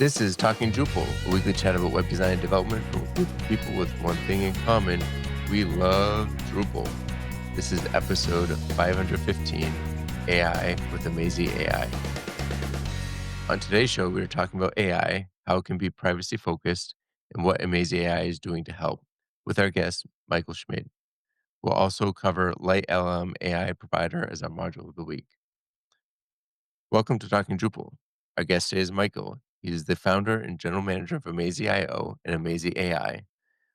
This is Talking Drupal, a weekly chat about web design and development from a group of people with one thing in common. We love Drupal. This is episode 515, AI with amazee AI. On today's show, we are talking about AI, how it can be privacy focused, and what amazee AI is doing to help, with our guest, Michael Schmid. We'll also cover Light LLM AI Provider as our module of the week. Welcome to Talking Drupal. Our guest today is Michael. He is the founder and general manager of amazee.io and amazee AI.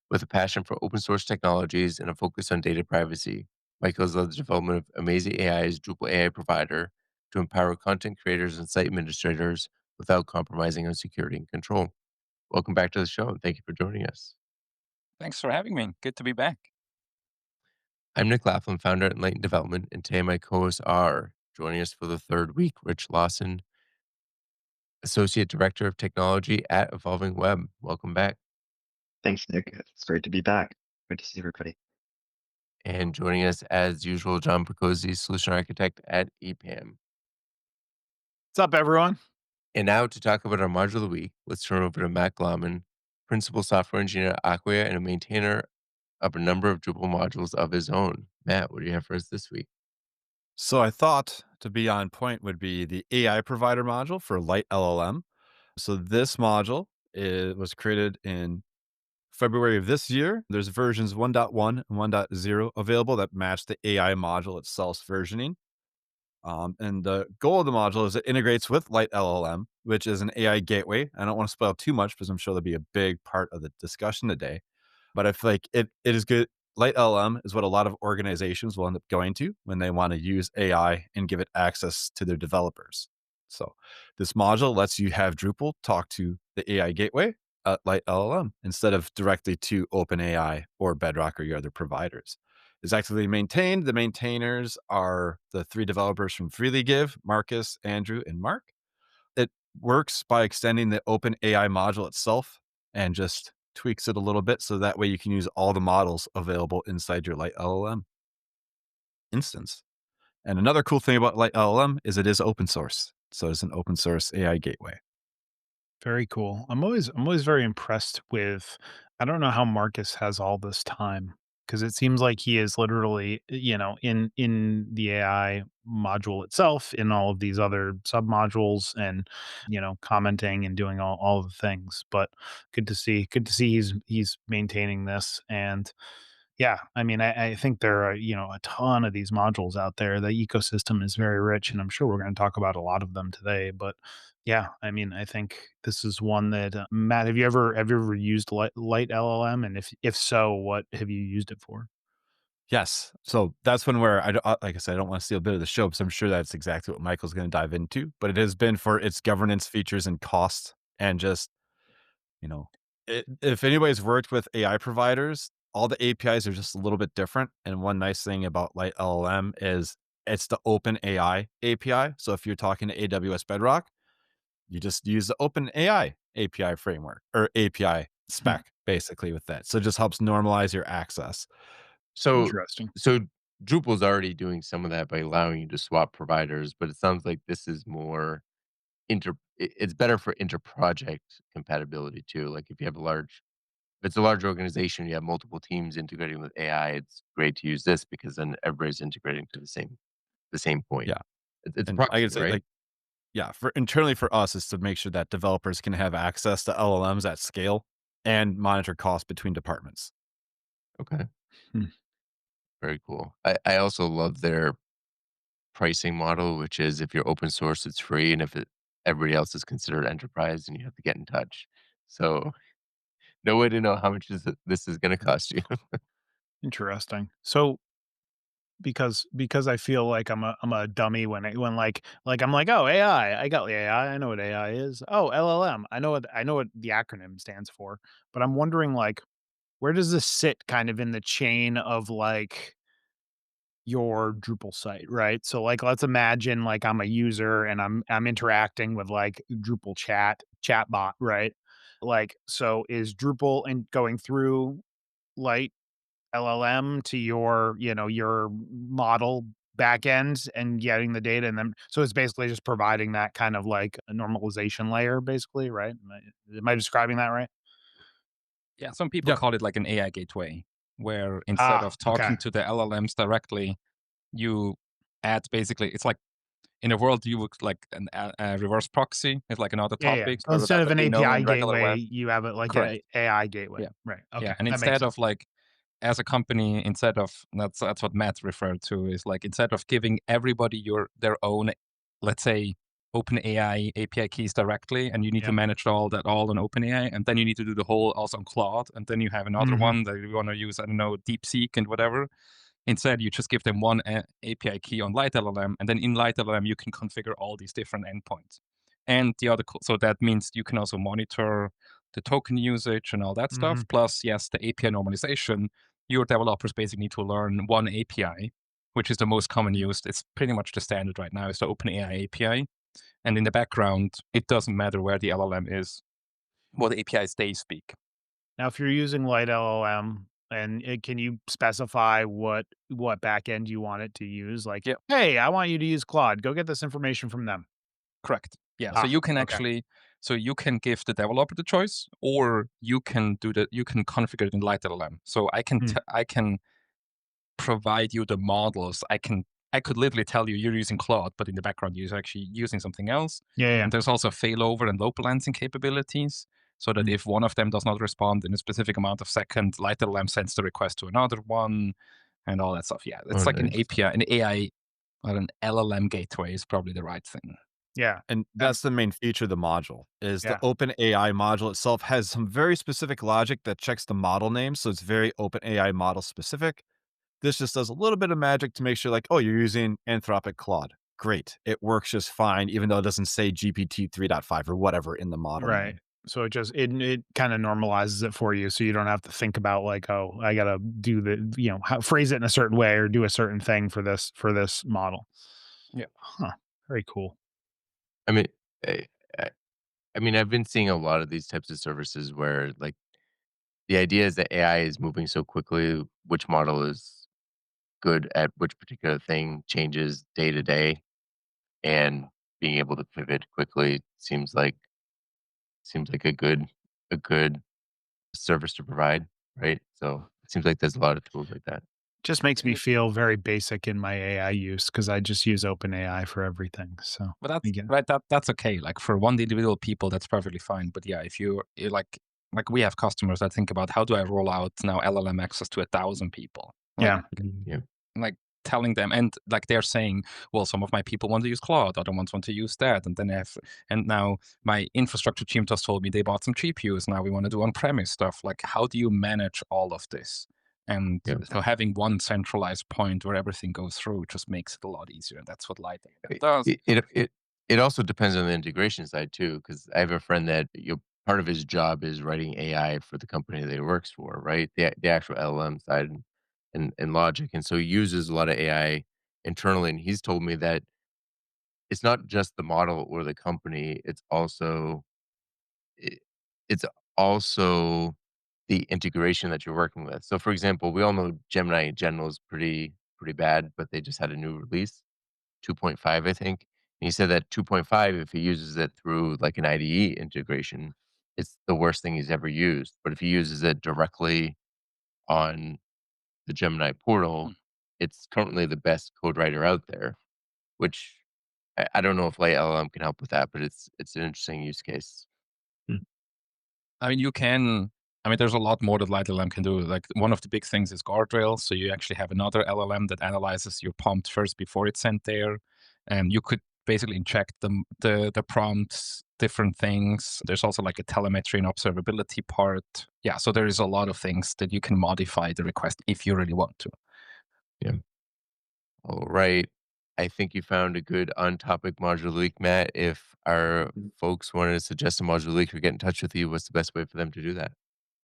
With a passion for open source technologies and a focus on data privacy, Michael has led the development of amazee AI's Drupal AI provider to empower content creators and site administrators without compromising on security and control. Welcome back to the show, and thank you for joining us. Thanks for having me. Good to be back. I'm Nick Laughlin, founder at Enlightened Development, and today my co-hosts are joining us for the third week, Rich Lawson, Associate Director of Technology at Evolving Web. Welcome back. Thanks, Nick. It's great to be back. Good to see everybody. And joining us as usual, John Picozzi, Solution Architect at EPAM. What's up, everyone? And now to talk about our module of the week, let's turn over to Matt Glauman, Principal Software Engineer at Acquia and a maintainer of a number of Drupal modules of his own. Matt, what do you have for us this week? So I thought to be on point would be the AI provider module for Light LLM. So this module was created in February of this year. There's versions 1.1 and 1.0 available that match the AI module itself's versioning. And the goal of the module is it integrates with Light LLM, which is an AI gateway. I don't want to spoil too much because I'm sure that'll be a big part of the discussion today. But I feel like it is good. Light LLM is what a lot of organizations will end up going to when they want to use AI and give it access to their developers. So this module lets you have Drupal talk to the AI gateway at Light LLM instead of directly to OpenAI or Bedrock or your other providers. It's actively maintained. The maintainers are the three developers from FreelyGive, Marcus, Andrew, and Mark. It works by extending the OpenAI module itself and just tweaks it a little bit so that way you can use all the models available inside your Light LLM instance. And another cool thing about Light LLM is it is open source. So it's an open source AI gateway. Very cool. I'm always very impressed with I don't know how Marcus has all this time because it seems like he is literally, in the AI module itself, in all of these other sub modules and, commenting and doing all the things. But good to see he's maintaining this. And yeah, I mean, I think there are, a ton of these modules out there. The ecosystem is very rich, and I'm sure we're going to talk about a lot of them today. But yeah, I mean, I think this is one that Matt, have you ever used Light LLM, and if so, what have you used it for? Yes. So that's one where like I said, I don't want to steal a bit of the show because I'm sure that's exactly what Michael's going to dive into. But it has been for its governance features and cost and just you know, if anybody's worked with AI providers, all the APIs are just a little bit different. And one nice thing about Light LLM is it's the Open AI API. So if you're talking to AWS Bedrock, you just use the Open AI API framework or API Hmm, spec basically with that. So it just helps normalize your access. So, interesting. so Drupal's already doing some of that by allowing you to swap providers, but it sounds like this is more it's better for inter-project compatibility too. Like if it's a large organization, you have multiple teams integrating with AI, it's great to use this because then everybody's integrating to the same point. Yeah. It's a And I can proxy, say right? like, yeah, for internally for us is to make sure that developers can have access to LLMs at scale and monitor costs between departments. Okay, Hmm. very cool. I also love their pricing model, which is if you're open source, it's free, and if everybody else is considered enterprise, and you have to get in touch. So no way to know how much this is going to cost you. Interesting. So because I feel like I'm a dummy when I'm like, "Oh, AI, I got the AI, I know what AI is. Oh, LLM, I know what the acronym stands for." But I'm wondering, like, where does this sit kind of in the chain of, like, your Drupal site, right? So, like, let's imagine, like, I'm a user and I'm interacting with, like, Drupal chatbot, right? Like, so is Drupal and going through Light LLM to your model back end and getting the data, and then so it's basically just providing that kind of like a normalization layer, basically, right? Am I describing that right? Yeah, some people Yeah. call it like an AI gateway, where instead Ah, of okay. talking to the LLMs directly, you add basically, it's like in a world you would like a reverse proxy is like another Yeah, yeah. topic So instead of that an we know API in regular gateway, web. you have it like Correct. a AI gateway. Yeah. Right. Yeah. Okay. And That makes instead sense. of like, as a company, instead of that's what Matt referred to, is like instead of giving everybody their own, let's say, OpenAI API keys directly, and you need to Yep. manage all on OpenAI, and then you need to do the whole also on Claude, and then you have another Mhm. one that you want to use, I don't know, DeepSeek and whatever. Instead, you just give them one API key on LiteLLM, and then in LiteLLM you can configure all these different endpoints. And the other, so that means you can also monitor the token usage and all that stuff. Mhm. Plus, yes, the API normalization. Your developers basically need to learn one API, which is the most common used. It's pretty much the standard right now. It's the OpenAI API, and in the background, it doesn't matter where the LLM is, what APIs they speak. Now, if you're using Light LLM and can you specify what backend you want it to use? Like, Yeah, hey, I want you to use Claude. Go get this information from them. correct. Yeah, so Ah, you can okay. actually, so you can give the developer the choice, or you can configure it in LiteLLM. So Hmm. I can provide you the models. I could literally tell you you're using Claude, but in the background you're actually using something else. Yeah, yeah. And there's also failover and load balancing capabilities, so that Mm. if one of them does not respond in a specific amount of seconds, LiteLLM sends the request to another one, and all that stuff. Yeah, Oh, it's like an nice. API, an AI, or an LLM gateway is probably the right thing. Yeah. And Um, that's the main feature of the module, is the yeah. OpenAI module itself has some very specific logic that checks the model name, so it's very OpenAI model specific. This just does a little bit of magic to make sure like, "Oh, you're using Anthropic Claude. Great. It works just fine, even though it doesn't say GPT 3.5 or whatever in the model Right. name." So it kind of normalizes it for you, so you don't have to think about like, oh, I gotta do phrase it in a certain way or do a certain thing for this model. Yeah. Huh. Very cool. I mean, I, I I mean, I've been seeing a lot of these types of services where, like, the idea is that AI is moving so quickly, which model is good at which particular thing changes day to day, and being able to pivot quickly seems like a good service to provide, right? So it seems like there's a lot of tools like that. Just makes me And feel very basic in my AI use because I just use OpenAI for everything. So But that's again, right. That's okay. Like for one individual people, that's perfectly fine. But yeah, if you like we have customers that think about how do I roll out now LLM access to 1,000 people? yeah. Yeah. Like telling them, and like they're saying, well, some of my people want to use Claude, other ones want to use that, and then and now my infrastructure team just told me they bought some GPUs. Now we want to do on-premise stuff. Like, how do you manage all of this? And Yeah. so having one centralized point where everything goes through just makes it a lot easier, and that's what LiteLLM It does. it it it it also depends on the integration side too, because I have a friend that part of his job is writing AI for the company that he works for, right? The actual LLM side and logic, and so he uses a lot of AI internally, and he's told me that it's not just the model or the company, it it's also the integration that you're working with. So, for example, we all know Gemini in general is pretty bad, but they just had a new release. 2.5, I think. And he said that 2.5, if he uses it through like an IDE integration, it's the worst thing he's ever used. But if he uses it directly on the Gemini portal, it's currently the best code writer out there, which I don't know if Light LLM can help with that, but it's an interesting use case. Hmm. I mean, you can. I mean, there's a lot more that LiteLLM can do. Like one of the big things is guardrails. So you actually have another LLM that analyzes your prompt first before it's sent there, and you could basically inject the prompts, different things. There's also like a telemetry and observability part. Yeah, so there is a lot of things that you can modify the request if you really want to. Yeah. All right. I think you found a good on-topic module leak, Matt. If our folks wanted to suggest a module leak or get in touch with you, what's the best way for them to do that?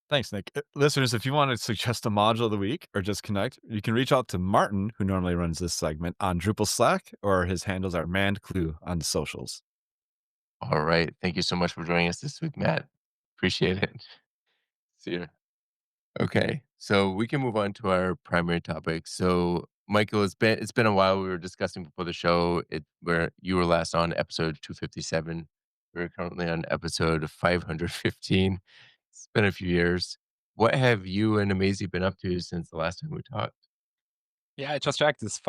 Thanks, Nick. Listeners, if you want to suggest a module of the week or just connect, you can reach out to Martin, who normally runs this segment, on Drupal Slack, or his handles are MannedClue on the socials. All right. Thank you so much for joining us this week, Matt. Appreciate it. See you. Okay. So we can move on to our primary topic. So Michael, it's been a while. We were discussing before the show where you were last on episode 257. We're currently on episode 515. It's been a few years. What have you and Amazee been up to since the last time we talked? Yeah, I just checked. It's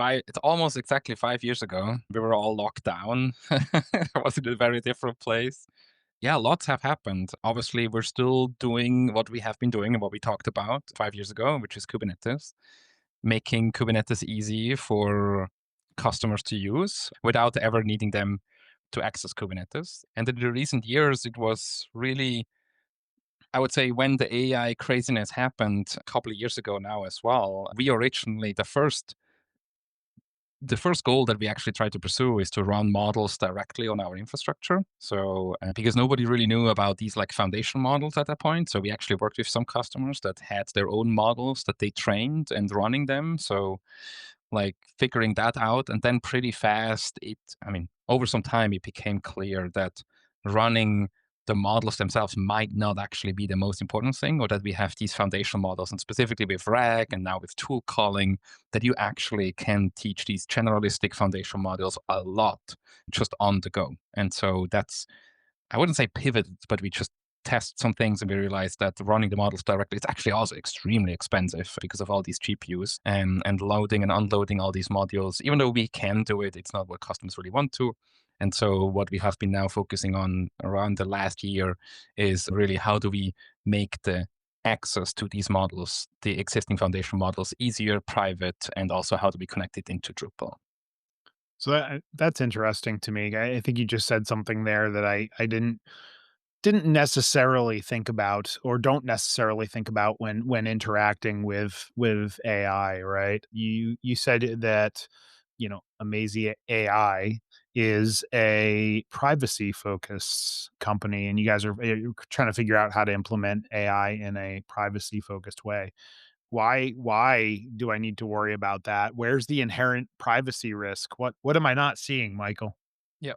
almost exactly 5 years ago. We were all locked down. I was in a very different place. Yeah, lots have happened. Obviously, we're still doing what we have been doing and what we talked about 5 years ago, which is Kubernetes, making Kubernetes easy for customers to use without ever needing them to access Kubernetes. And in the recent years, it was really, I would say, when the AI craziness happened a couple of years ago now as well, we originally, the first goal that we actually tried to pursue is to run models directly on our infrastructure. So, because nobody really knew about these like foundation models at that point. So we actually worked with some customers that had their own models that they trained and running them. So like figuring that out, and then pretty fast over some time it became clear that running the models themselves might not actually be the most important thing, or that we have these foundational models, and specifically with RAG and now with tool calling, that you actually can teach these generalistic foundational models a lot just on the go. And so that's, I wouldn't say pivoted, but we just test some things and we realized that running the models directly, it's actually also extremely expensive because of all these GPUs and loading and unloading all these modules. Even though we can do it, it's not what customers really want to. And so what we have been now focusing on around the last year is really how do we make the access to these models, the existing foundation models, easier, private, and also how do we connect it into Drupal. So that's interesting to me. I think you just said something there that I didn't necessarily think about, or don't necessarily think about when interacting with AI, right? You said that, amazee AI is a privacy focused company, and you guys are you're trying to figure out how to implement AI in a privacy focused way. Why do I need to worry about that? Where's the inherent privacy risk? What am I not seeing, Michael? Yeah.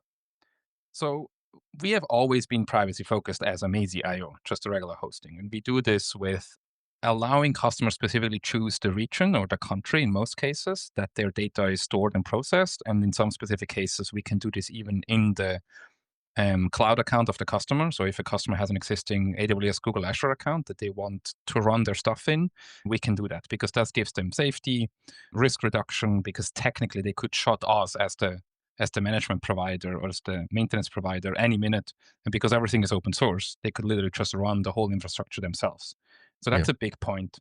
So we have always been privacy focused as amazee.io, just a regular hosting. And we do this with allowing customers specifically choose the region or the country in most cases that their data is stored and processed. And in some specific cases, we can do this even in the cloud account of the customer. So if a customer has an existing AWS Google Azure account that they want to run their stuff in, we can do that because that gives them safety, risk reduction, because technically they could shut us as the management provider or as the maintenance provider any minute. And because everything is open source, they could literally just run the whole infrastructure themselves. So Yeah. that's a big point.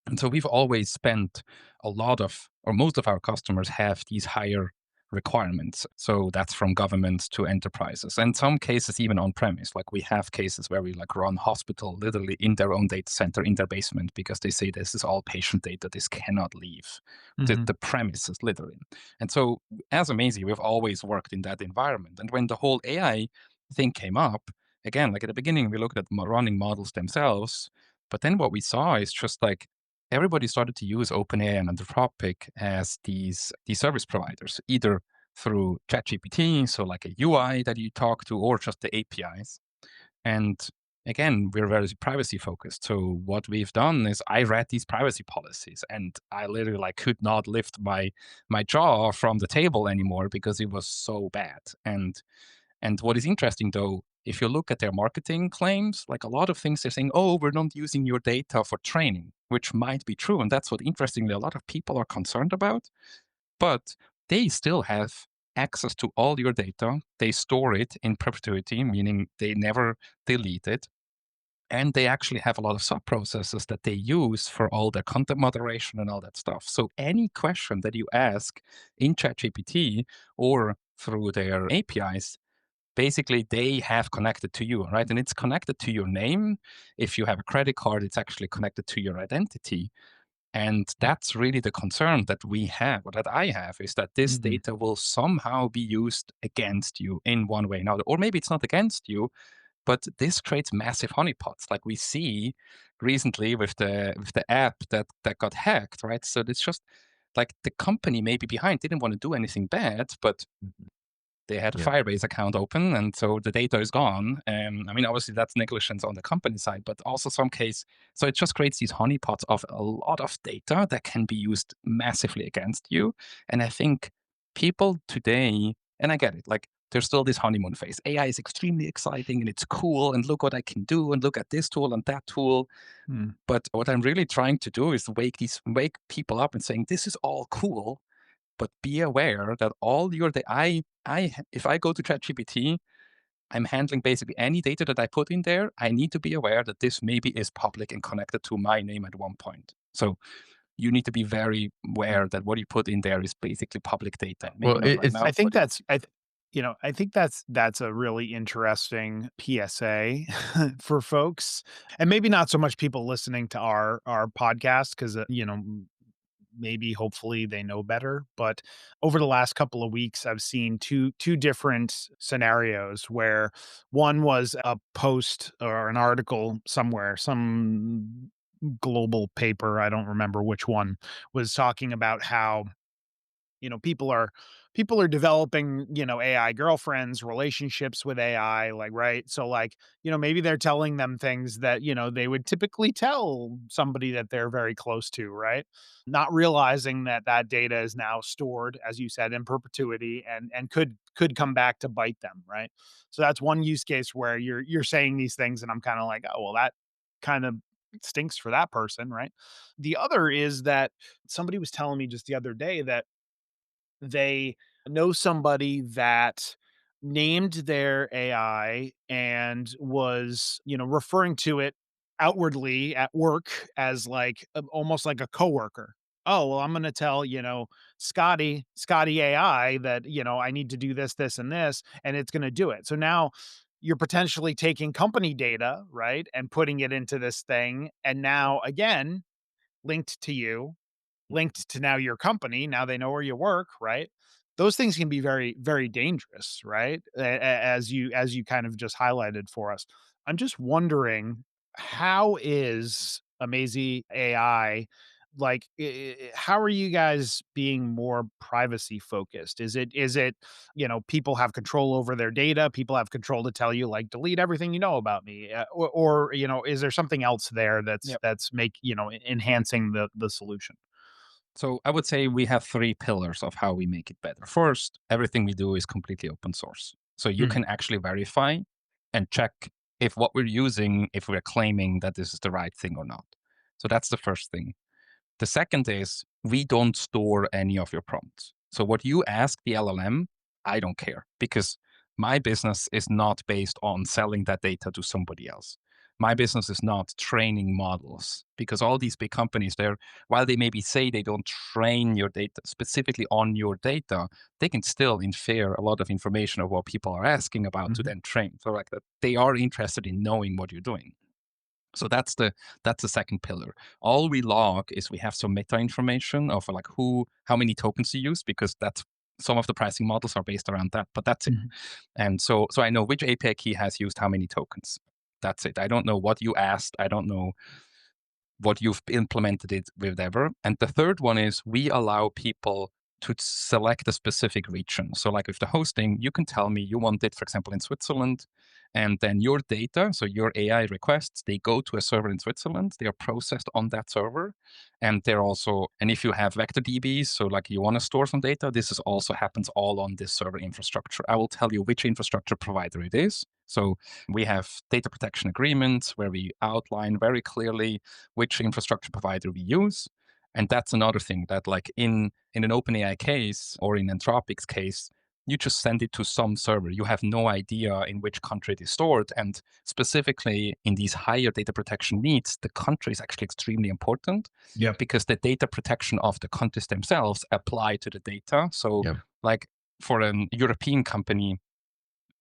And so we've always spent a lot of, or most of our customers have these higher requirements. So that's from governments to enterprises, and some cases even on premise. Like we have cases where we like run hospital literally in their own data center in their basement because they say this is all patient data. This cannot leave Mhm. the premises literally. And so as Amazee, we've always worked in that environment. And when the whole AI thing came up, again, like at the beginning, we looked at running models themselves. But then what we saw is just like everybody started to use OpenAI and Anthropic as these service providers, either through ChatGPT, so like a UI that you talk to, or just the APIs. And again, we're very privacy focused. So what we've done is I read these privacy policies and I literally like could not lift my jaw from the table anymore because it was so bad. And what is interesting though, if you look at their marketing claims, like a lot of things they're saying, oh, we're not using your data for training, which might be true. And that's what interestingly a lot of people are concerned about. But they still have access to all your data. They store it in perpetuity, meaning they never delete it. And they actually have a lot of sub processes that they use for all their content moderation and all that stuff. So any question that you ask in ChatGPT or through their APIs, basically they have connected to you, right? And it's connected to your name. If you have a credit card, it's actually connected to your identity. And that's really the concern that we have, or that I have, is that this Mhm. data will somehow be used against you in one way or another. Or maybe it's not against you, but this creates massive honeypots, like we see recently with the app that got hacked, right? So it's just like the company maybe behind didn't want to do anything bad, but They had a Yeah. Firebase account open, and so the data is gone. I mean, obviously that's negligence on the company side, but also some case. So it just creates these honeypots of a lot of data that can be used massively against you. And I think people today, and I get it, like there's still this honeymoon phase. AI is extremely exciting and it's cool, and look what I can do, and look at this tool and that tool. But what I'm really trying to do is wake people up and saying this is all cool, but be aware that all your if I go to ChatGPT, I'm handling basically any data that I put in there. I need to be aware that this maybe is public and connected to my name at one point. So you need to be very aware that what you put in there is basically public data. Maybe Well, not right now. I think but I think that's a really interesting PSA for folks, and maybe not so much people listening to our podcast because maybe hopefully they know better. But over the last couple of weeks, I've seen two different scenarios where one was a post or an article somewhere, some global paper, I don't remember which one, was talking about how people are developing AI girlfriends, relationships with AI, like, right? So like maybe they're telling them things that they would typically tell somebody that they're very close to, right? Not realizing that that data is now stored, as you said, in perpetuity, and could come back to bite them, right? So that's one use case where you're saying these things and I'm kind of like, oh well, that kind of stinks for that person, right? The other is that somebody was telling me just the other day that they know somebody that named their AI and was, referring to it outwardly at work as like almost like a coworker. Oh, well, I'm going to tell, Scotty AI that, I need to do this, this, and this, and it's going to do it. So now you're potentially taking company data, right, and putting it into this thing. And now, again, linked to you, linked to now your company. Now they know where you work, right? Those things can be very, very dangerous, right? As you kind of just highlighted for us. I'm just wondering, how is amazee AI, like, how are you guys being more privacy focused? Is it people have control over their data, people have control to tell you like delete everything you know about me, or is there something else there that's Yep. enhancing the solution? So I would say we have three pillars of how we make it better. First, everything we do is completely open source. So you can actually verify and check if what we're using, if we're claiming that this is the right thing or not. So that's the first thing. The second is we don't store any of your prompts. So what you ask the LLM, I don't care, because my business is not based on selling that data to somebody else. My business is not training models, because all these big companies, while they maybe say they don't train your data specifically on your data, they can still infer a lot of information of what people are asking about to then train. So like that, they are interested in knowing what you're doing. So that's the second pillar. All we log is we have some meta information of like how many tokens you use, because that's some of the pricing models are based around that, but that's it. And so I know which API key has used how many tokens. That's it. I don't know what you asked. I don't know what you've implemented it with ever. And the third one is we allow people to select a specific region. So like with the hosting, you can tell me you want it, for example, in Switzerland, and then your data, so your AI requests, they go to a server in Switzerland, they are processed on that server, and if you have vector DBs, so like you want to store some data, this also happens all on this server infrastructure. I will tell you which infrastructure provider it is. So we have data protection agreements where we outline very clearly which infrastructure provider we use. And that's another thing that like in an OpenAI case or in Anthropic's case, you just send it to some server. You have no idea in which country it is stored. And specifically in these higher data protection needs, the country is actually extremely important because the data protection of the countries themselves apply to the data. So like for a European company,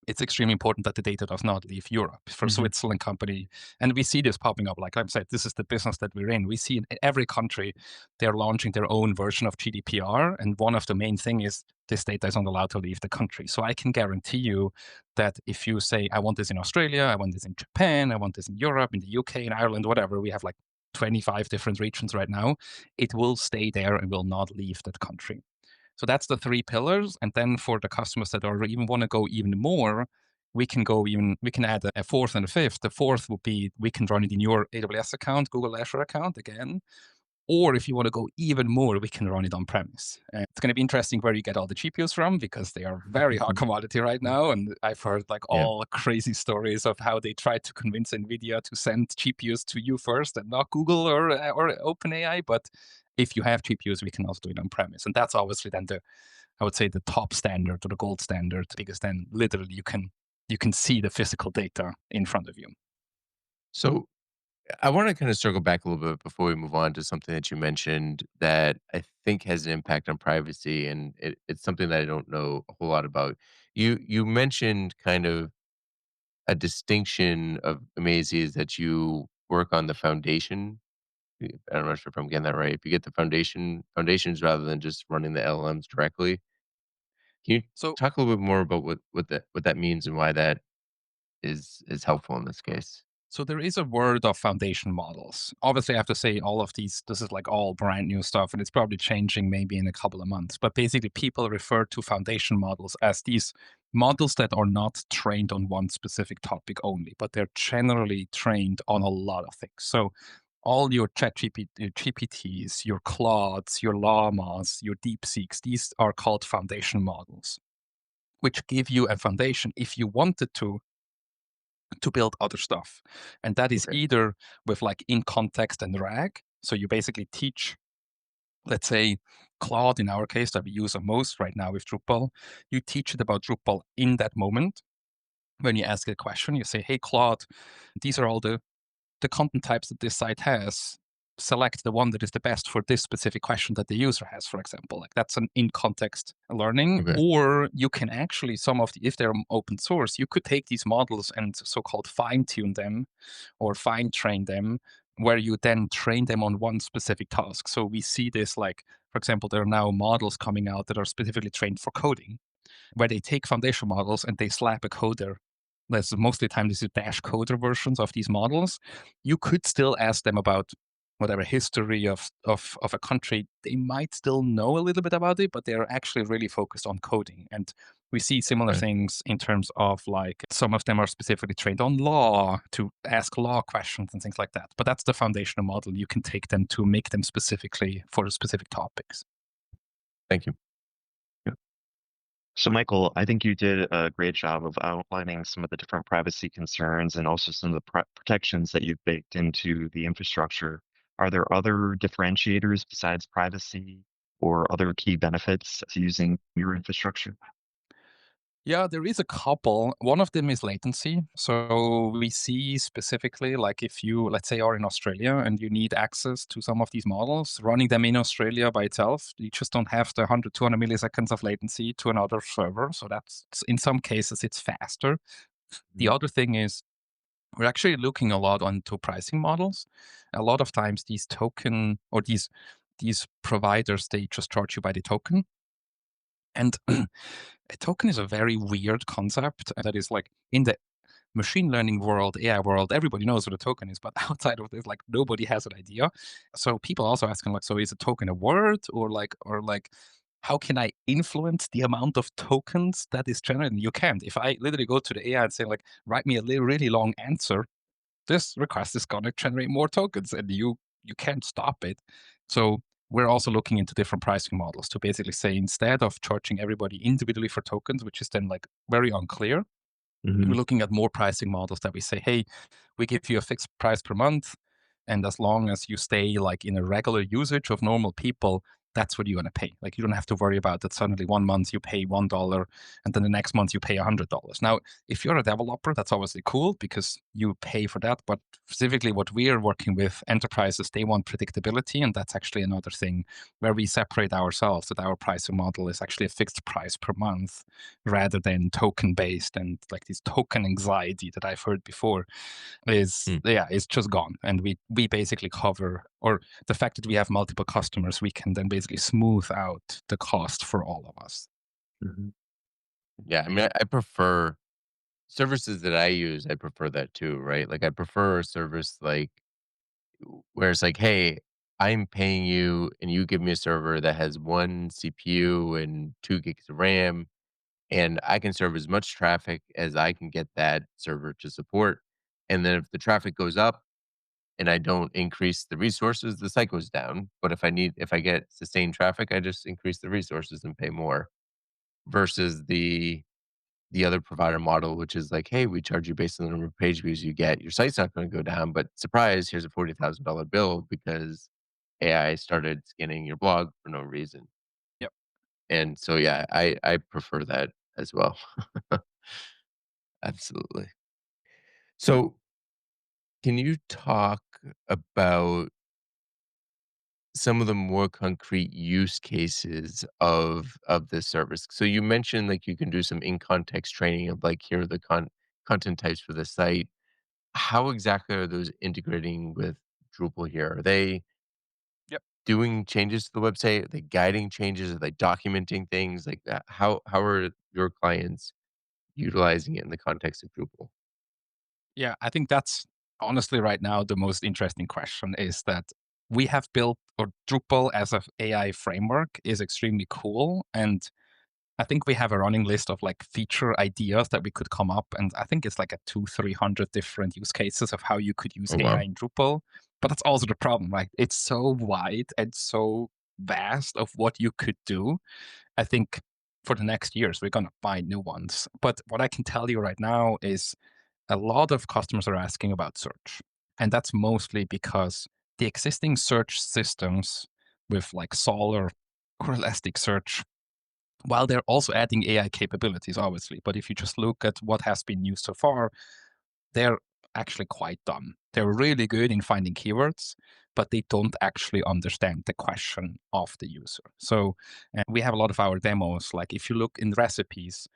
it's extremely important that the data does not leave Europe. For a Switzerland company, and we see this popping up, like I've said, this is the business that we're in. We see in every country, they're launching their own version of GDPR. And one of the main thing is this data is not allowed to leave the country. So I can guarantee you that if you say, I want this in Australia, I want this in Japan, I want this in Europe, in the UK, in Ireland, whatever, we have like 25 different regions right now, it will stay there and will not leave that country. So that's the three pillars. And then for the customers that are even want to go even more, we can add a fourth and a fifth. The fourth would be we can run it in your AWS account, Google Azure account again. Or if you want to go even more, we can run it on premise. And it's going to be interesting where you get all the GPUs from, because they are very hot commodity right now. And I've heard like Yeah. all crazy stories of how they tried to convince NVIDIA to send GPUs to you first and not Google or OpenAI. But if you have GPUs, we can also do it on premise. And that's obviously then I would say the top standard or the gold standard, because then literally you can see the physical data in front of you. So I want to kind of circle back a little bit before we move on to something that you mentioned that I think has an impact on privacy, and it's something that I don't know a whole lot about. You mentioned kind of a distinction of Amazee is that you work on the foundation. I'm not sure if I'm getting that right. If you get the foundations rather than just running the LLMs directly. Can you So talk a little bit more about what that means and why that is helpful in this case? So there is a word of foundation models. Obviously, I have to say all of these, this is like all brand new stuff, and it's probably changing maybe in a couple of months. But basically, people refer to foundation models as these models that are not trained on one specific topic only, but they're generally trained on a lot of things. So all your GPTs, your Claudes, your Llamas, your DeepSeeks, these are called foundation models, which give you a foundation if you wanted to build other stuff. And that is Okay. either with like in context and RAG. So you basically teach, let's say, Claude in our case that we use the most right now with Drupal. You teach it about Drupal in that moment. When you ask a question, you say, hey, Claude, these are all the content types that this site has. Select the one that is the best for this specific question that the user has, for example. Like that's an in-context learning. Okay. Or you can actually, if they're open source, you could take these models and so-called fine-tune them or fine-train them, where you then train them on one specific task. So we see this like, for example, there are now models coming out that are specifically trained for coding, where they take foundation models and they slap a coder. That's mostly the time these are dash coder versions of these models. You could still ask them about whatever history of a country. They might still know a little bit about it, but they're actually really focused on coding. And we see similar Right. things in terms of like some of them are specifically trained on law to ask law questions and things like that. But that's the foundational model. You can take them to make them specifically for specific topics. Thank you. So, Michael, I think you did a great job of outlining some of the different privacy concerns and also some of the protections that you've baked into the infrastructure. Are there other differentiators besides privacy or other key benefits to using your infrastructure? Yeah, there is a couple. One of them is latency. So we see specifically, like if you, let's say, are in Australia and you need access to some of these models, running them in Australia by itself, you just don't have the 100, 200 milliseconds of latency to another server. So that's, in some cases, it's faster. The other thing is we're actually looking a lot onto pricing models. A lot of times these token or these providers, they just charge you by the token. And a token is a very weird concept that is like in the machine learning world, AI world, everybody knows what a token is, but outside of this, like nobody has an idea. So people also asking like, so is a token a word or like how can I influence the amount of tokens that is generated? You can't. If I literally go to the AI and say like, write me a really long answer, this request is going to generate more tokens and you can't stop it. So we're also looking into different pricing models to basically say instead of charging everybody individually for tokens, which is then like very unclear, Hmm. we're looking at more pricing models that we say, hey, we give you a fixed price per month. And as long as you stay like in a regular usage of normal people, that's what you're going to pay. Like you don't have to worry about that suddenly 1 month you pay $1 and then the next month you pay $100. Now, if you're a developer, that's obviously cool because you pay for that. But specifically what we are working with enterprises, they want predictability. And that's actually another thing where we separate ourselves, that our pricing model is actually a fixed price per month rather than token based. And like this token anxiety that I've heard before is, Hmm. yeah, it's just gone. And we basically cover, or the fact that we have multiple customers, we can then basically smooth out the cost for all of us. Hmm. Yeah, I mean, I prefer services that I use. I prefer that too, right? Like, I prefer a service like where it's like, hey, I'm paying you and you give me a server that has 1 CPU and 2 gigs of RAM, and I can serve as much traffic as I can get that server to support. And then if the traffic goes up and I don't increase the resources, the site goes down. But if I get sustained traffic, I just increase the resources and pay more versus the other provider model, which is like, hey, we charge you based on the number of page views you get. Your site's not going to go down, but surprise, here's a $40,000 bill because AI started scanning your blog for no reason. Yep. And so, yeah, I prefer that as well. Absolutely. So, can you talk about some of the more concrete use cases of this service? So you mentioned like you can do some in context training of like here are the content types for the site. How exactly are those integrating with Drupal here? Are they Yep. doing changes to the website? Are they guiding changes? Are they documenting things like that? How are your clients utilizing it in the context of Drupal? Yeah, I think that's honestly right now the most interesting question is that we have built, or Drupal as a AI framework is extremely cool. And I think we have a running list of like feature ideas that we could come up. And I think it's like a 300 different use cases of how you could use Oh AI wow. in Drupal. But that's also the problem, right? It's so wide and so vast of what you could do. I think for the next years, we're going to find new ones. But what I can tell you right now is a lot of customers are asking about search. And that's mostly because the existing search systems with like Solr or Elasticsearch, while they're also adding AI capabilities, obviously, but if you just look at what has been used so far, they're actually quite dumb. They're really good in finding keywords, but they don't actually understand the question of the user. So we have a lot of our demos. Like if you look in recipes,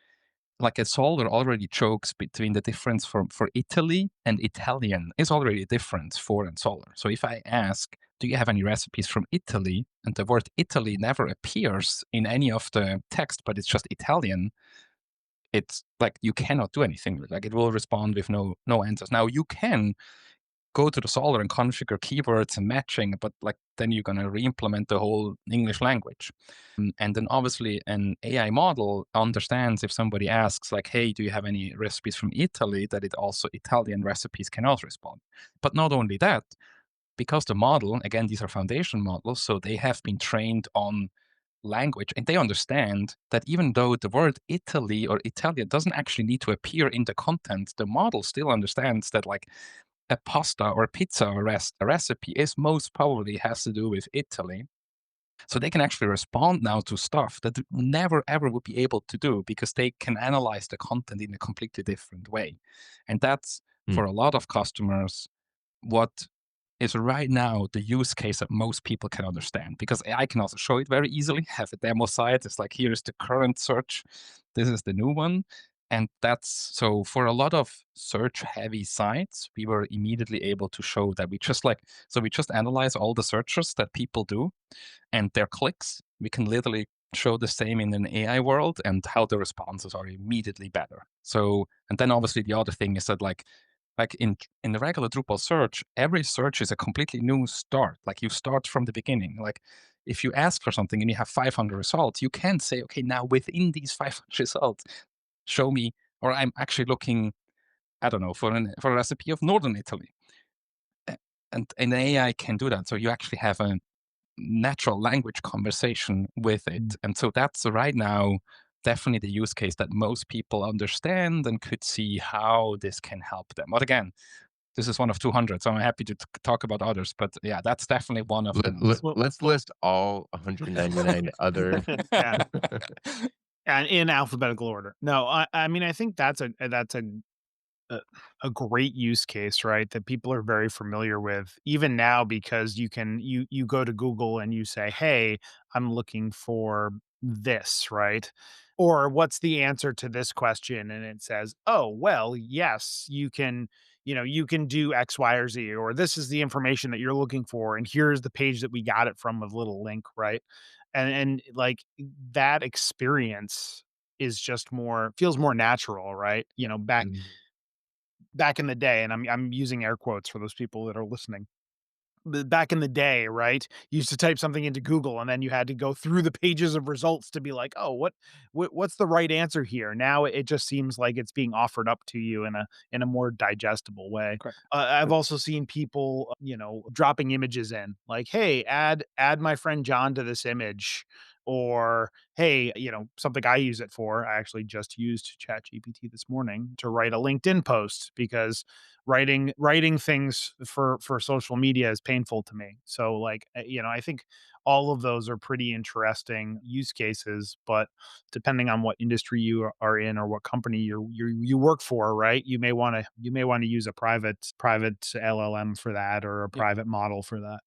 like a solver already jokes between the difference for Italy and Italian is already a difference for and solver. So if I ask, do you have any recipes from Italy? And the word Italy never appears in any of the text, but it's just Italian. It's like you cannot do anything with it. Like it will respond with no answers. Now you can go to the solver and configure keywords and matching, but like then you're going to re-implement the whole English language. And then obviously an AI model understands if somebody asks like, hey, do you have any recipes from Italy, that it also Italian recipes can also respond. But not only that, because the model, again, these are foundation models, so they have been trained on language and they understand that even though the word Italy or Italian doesn't actually need to appear in the content, the model still understands that like a pasta or pizza or a recipe is most probably has to do with Italy. So they can actually respond now to stuff that never ever would be able to do because they can analyze the content in a completely different way. And that's Hmm. for a lot of customers what is right now the use case that most people can understand because AI can also show it very easily. Have a demo site. It's like, here's the current search. This is the new one. And that's so for a lot of search heavy sites, we were immediately able to show that we just analyze all the searches that people do and their clicks. We can literally show the same in an AI world and how the responses are immediately better. So, and then obviously the other thing is that like in the regular Drupal search, every search is a completely new start. Like you start from the beginning. Like if you ask for something and you have 500 results, you can say, okay, now within these 500 results, show me, or I'm actually looking, I don't know, for a recipe of Northern Italy. And an AI can do that. So you actually have a natural language conversation with it. And so that's right now definitely the use case that most people understand and could see how this can help them. But again, this is one of 200, so I'm happy to talk about others. But yeah, that's definitely one of them. Well, Let's list all 199 other. yeah, and in alphabetical order. No, I mean I think a, a great use case, right? That people are very familiar with even now because you go to Google and you say, "Hey, I'm looking for this," right? Or what's the answer to this question? And it says, "Oh, well, yes, you can do X, Y, or Z, or this is the information that you're looking for, and here's the page that we got it from with a little link," right? And like that experience is just more feels more natural, right? Back in the day, and I'm using air quotes for those people that are listening. back in the day, right? You used to type something into Google and then you had to go through the pages of results to be like, oh, what's the right answer here? Now it just seems like it's being offered up to you in a more digestible way. Correct. I've also seen people, dropping images in, like, hey, add my friend John to this image, or hey, something I use it for. I actually just used ChatGPT this morning to write a LinkedIn post because writing things for social media is painful to me. So like, I think all of those are pretty interesting use cases, but depending on what industry you are in or what company you work for, right? You may want to use a private LLM for that, or a Yep. private model for that.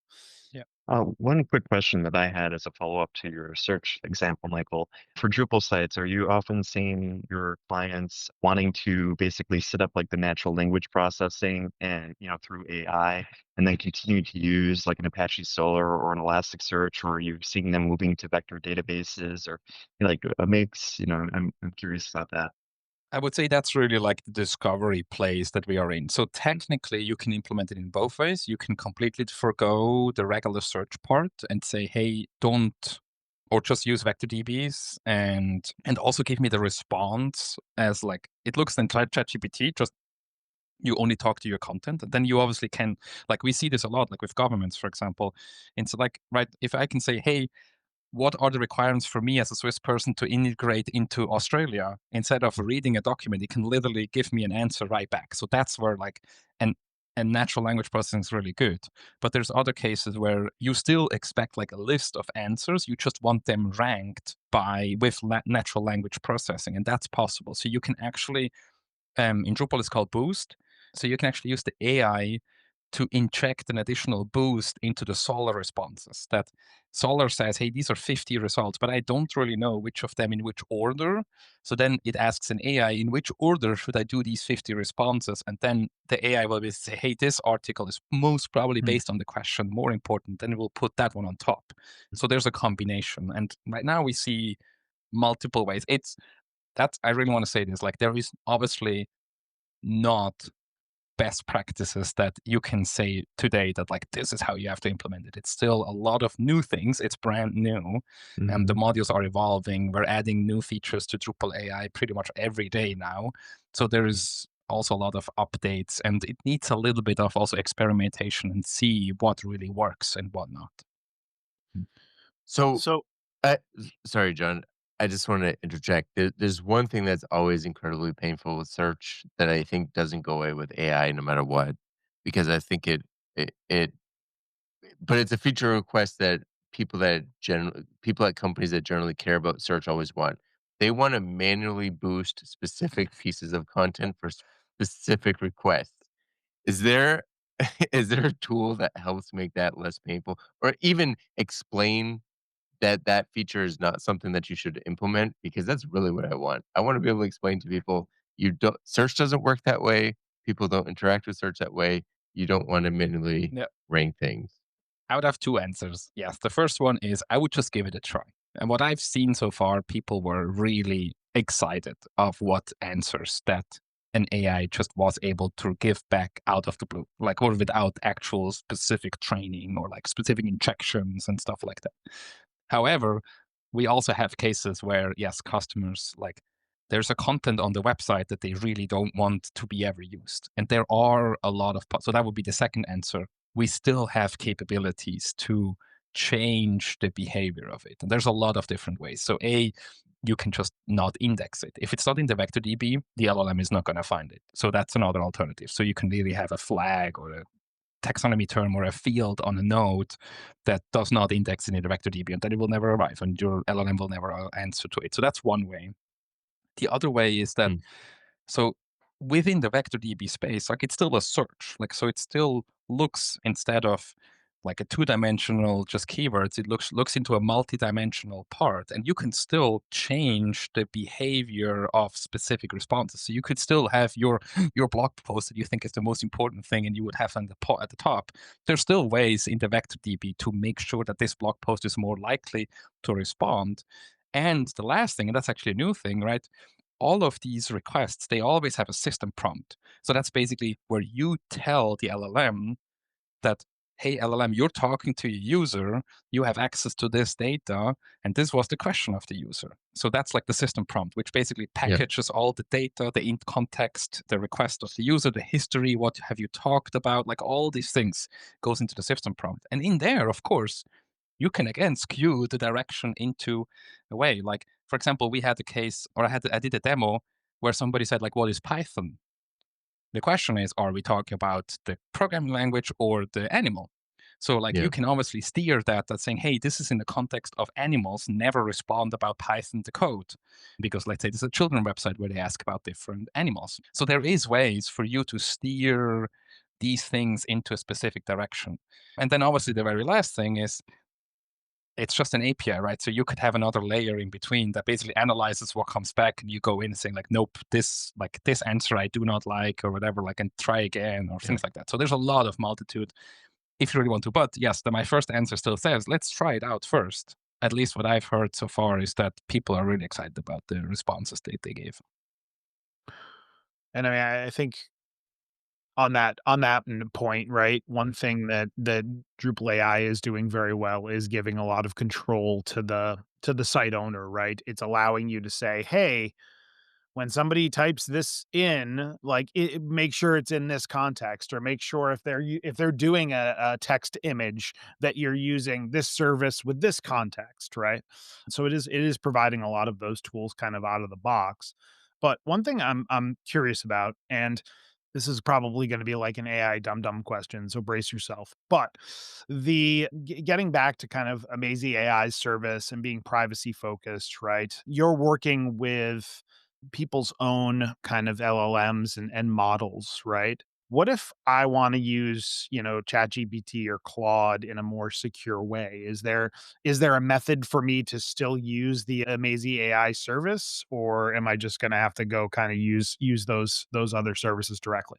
One quick question that I had as a follow-up to your search example, Michael. For Drupal sites, are you often seeing your clients wanting to basically set up like the natural language processing and, through AI, and then continue to use like an Apache Solr or an Elasticsearch, or are you seeing them moving to vector databases, or like a mix? I'm curious about that. I would say that's really like the discovery place that we are in. So technically, you can implement it in both ways. You can completely forgo the regular search part and say, hey, don't, or just use vector DBs and also give me the response as like, it looks in ChatGPT, just you only talk to your content. And then you obviously can, like we see this a lot, like with governments, for example. And so like, right, if I can say, hey, what are the requirements for me as a Swiss person to integrate into Australia? Instead of reading a document, it can literally give me an answer right back. So that's where like and natural language processing is really good. But there's other cases where you still expect like a list of answers. You just want them ranked with natural language processing, and that's possible. So you can actually in Drupal it's called Boost. So you can actually use the AI to inject an additional boost into the Solr responses. That Solr says, hey, these are 50 results, but I don't really know which of them in which order. So then it asks an AI, in which order should I do these 50 responses? And then the AI will say, hey, this article is most probably based on the question more important. Then it will put that one on top. So there's a combination. And right now we see multiple ways. I really want to say this, like there is obviously not best practices that you can say today that like this is how you have to implement it. It's still a lot of new things. It's brand new, and the modules are evolving. We're adding new features to Drupal AI pretty much every day now. So there is also a lot of updates, and it needs a little bit of also experimentation and see what really works and what not. So, So sorry, John. I just want to interject. There's one thing that's always incredibly painful with search that I think doesn't go away with AI no matter what, because I think it but it's a feature request that people at companies that generally care about search always want. They want to manually boost specific pieces of content for specific requests. Is there is there a tool that helps make that less painful, or even explain that that feature is not something that you should implement? Because that's really what I want. I want to be able to explain to people, you don't search doesn't work that way. People don't interact with search that way. You don't want to manually Yeah. rank things. I would have two answers. Yes, the first one is I would just give it a try. And what I've seen so far, people were really excited of what answers that an AI just was able to give back out of the blue, like or without actual specific training or like specific injections and stuff like that. However, we also have cases where, yes, customers like there's a content on the website that they really don't want to be ever used. And there are a lot of, so that would be the second answer. We still have capabilities to change the behavior of it. And there's a lot of different ways. So you can just not index it. If it's not in the vector DB, the LLM is not going to find it. So that's another alternative. So you can really have a flag or a taxonomy term or a field on a node that does not index in the vector DB, and then it will never arrive, and your LLM will never answer to it. So that's one way. The other way is that so within the vector DB space, like it's still a search. Like so it still looks instead of like a two-dimensional just keywords, it looks into a multi-dimensional part, and you can still change the behavior of specific responses. So you could still have your blog post that you think is the most important thing, and you would have at the top. There's still ways in the vector DB to make sure that this blog post is more likely to respond. And the last thing, and that's actually a new thing, right? All of these requests, they always have a system prompt. So that's basically where you tell the LLM that, hey, LLM, you're talking to your user, you have access to this data, and this was the question of the user. So that's like the system prompt, which basically Yeah. packages all the data, the in context, the request of the user, the history, what have you talked about, like all these things goes into the system prompt. And in there, of course, you can again skew the direction into a way. Like, for example, we had a case, or I did a demo where somebody said, like, what is Python? The question is, are we talking about the programming language or the animal? So, like, Yeah. you can obviously steer that's saying, hey, this is in the context of animals, never respond about Python the code. Because let's say there's a children website where they ask about different animals. So there is ways for you to steer these things into a specific direction. And then obviously the very last thing is it's just an API, right? So you could have another layer in between that basically analyzes what comes back, and you go in saying like, nope, this answer I do not like, or whatever, like, and try again, or things like that. So there's a lot of multitude if you really want to. But yes, my first answer still says, let's try it out first. At least what I've heard so far is that people are really excited about the responses they gave. And I mean, I think on that point, right? One thing that Drupal AI is doing very well is giving a lot of control to the site owner, right? It's allowing you to say, "Hey, when somebody types this in, like, make sure it's in this context, or make sure if if they're doing a text image that you're using this service with this context, right?" So it is providing a lot of those tools kind of out of the box. But one thing I'm curious about, and this is probably going to be like an AI dum dum question, so brace yourself. But getting back to kind of amazee AI's service and being privacy focused, right? You're working with people's own kind of LLMs and models, right? What if I want to use, ChatGPT or Claude in a more secure way? Is there a method for me to still use the amazee AI service, or am I just going to have to go kind of use those other services directly?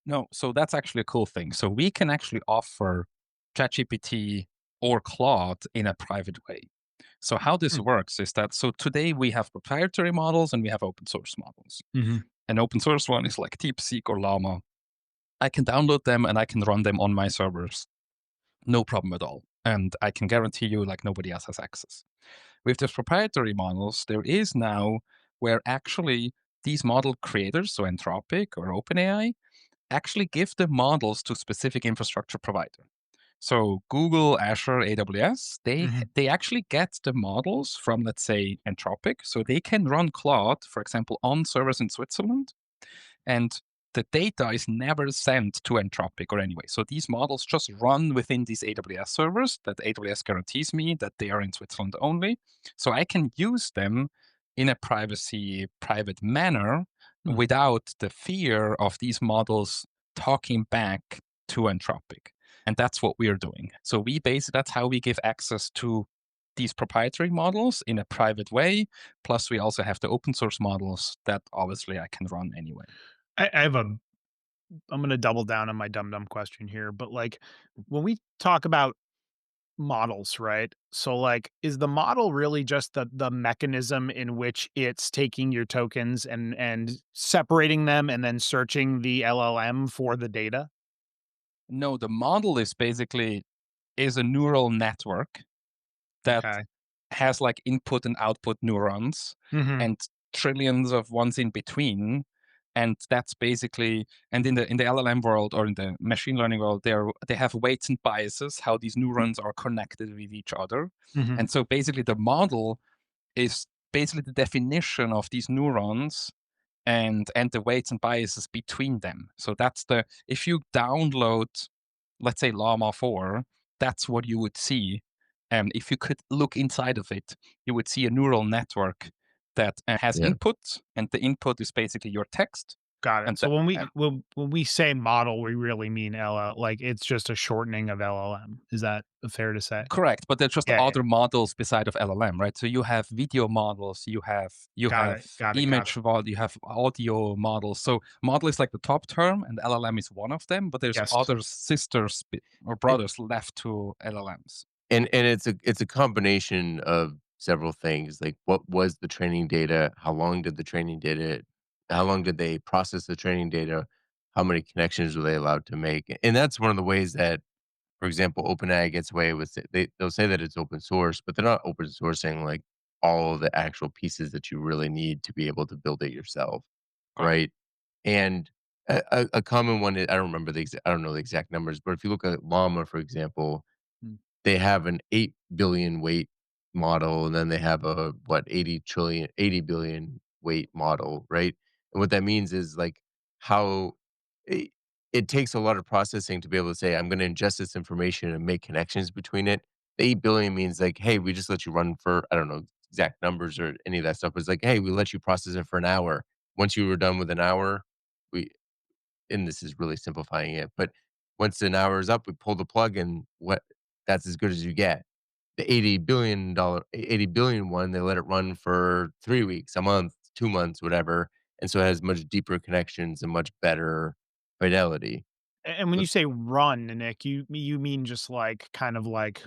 No, so that's actually a cool thing. So we can actually offer ChatGPT or Claude in a private way. So how this Hmm. works is that, so today we have proprietary models and we have open source models. Mhm. An open source one is like DeepSeek or Llama. I can download them and I can run them on my servers. No problem at all. And I can guarantee you, like, nobody else has access. With the proprietary models, there is now where actually these model creators, so Anthropic or OpenAI, actually give the models to specific infrastructure provider. So Google, Azure, AWS, Mhm. they actually get the models from, let's say, Anthropic, so they can run Claude, for example, on servers in Switzerland, and the data is never sent to Anthropic or anyway. So these models just run within these AWS servers that AWS guarantees me that they are in Switzerland only. So I can use them in a private manner Mm. without the fear of these models talking back to Anthropic. And that's what we are doing. So that's how we give access to these proprietary models in a private way. Plus, we also have the open source models that obviously I can run anyway. I have a I'm gonna double down on my dumb dumb question here, but, like, when we talk about models, right? So, like, is the model really just the mechanism in which it's taking your tokens and separating them and then searching the LLM for the data? No, the model is a neural network that Okay. has like input and output neurons Mhm. and trillions of ones in between. And that's basically, and in the LLM world or in the machine learning world, they have weights and biases, how these neurons are connected with each other. Mhm. And so basically the model is basically the definition of these neurons and the weights and biases between them. So that's if you download, let's say, Llama 4, that's what you would see. And if you could look inside of it, you would see a neural network that has Yeah. input, and the input is basically your text. Got it. And So when we say model, we really mean like, it's just a shortening of LLM. Is that fair to say? correct, but there's just Yeah, yeah. other models beside of LLM, right? So you have video models, Got you have it. Got it. Got it. you have audio models. So model is like the top term, and LLM is one of them. But there's Yes. other sisters or And brothers left to LLMs. and it's a combination of several things. Like, what was the training data? How long did they process the training data? How many connections were they allowed to make? And that's one of the ways that For example, OpenAI gets away with it. They'll say that it's open source, but they're not open sourcing like all of the actual pieces that you really need to be able to build it yourself, Right. right? And a common one, I don't remember I don't know the exact numbers, but if you look at Llama, for example, Mm. they have an 8 billion weight model, and then they have a, what, 80 billion weight model, right? And what that means is, like, how it it takes a lot of processing to be able to say, "I'm gonna ingest this information and make connections between it." The 8 billion means, like, "Hey, we just let you run for," I don't know exact numbers or any of that stuff, but it's like, "Hey, we let you process it for an hour. Once you were done with an hour, we," and this is really simplifying it, but once an hour is up, we pull the plug and that's as good as you get. The $80 billion one, they let it run for 3 weeks, a month, 2 months, whatever, and so it has much deeper connections and much better fidelity. And when So you say run, Nick, you mean just like kind of like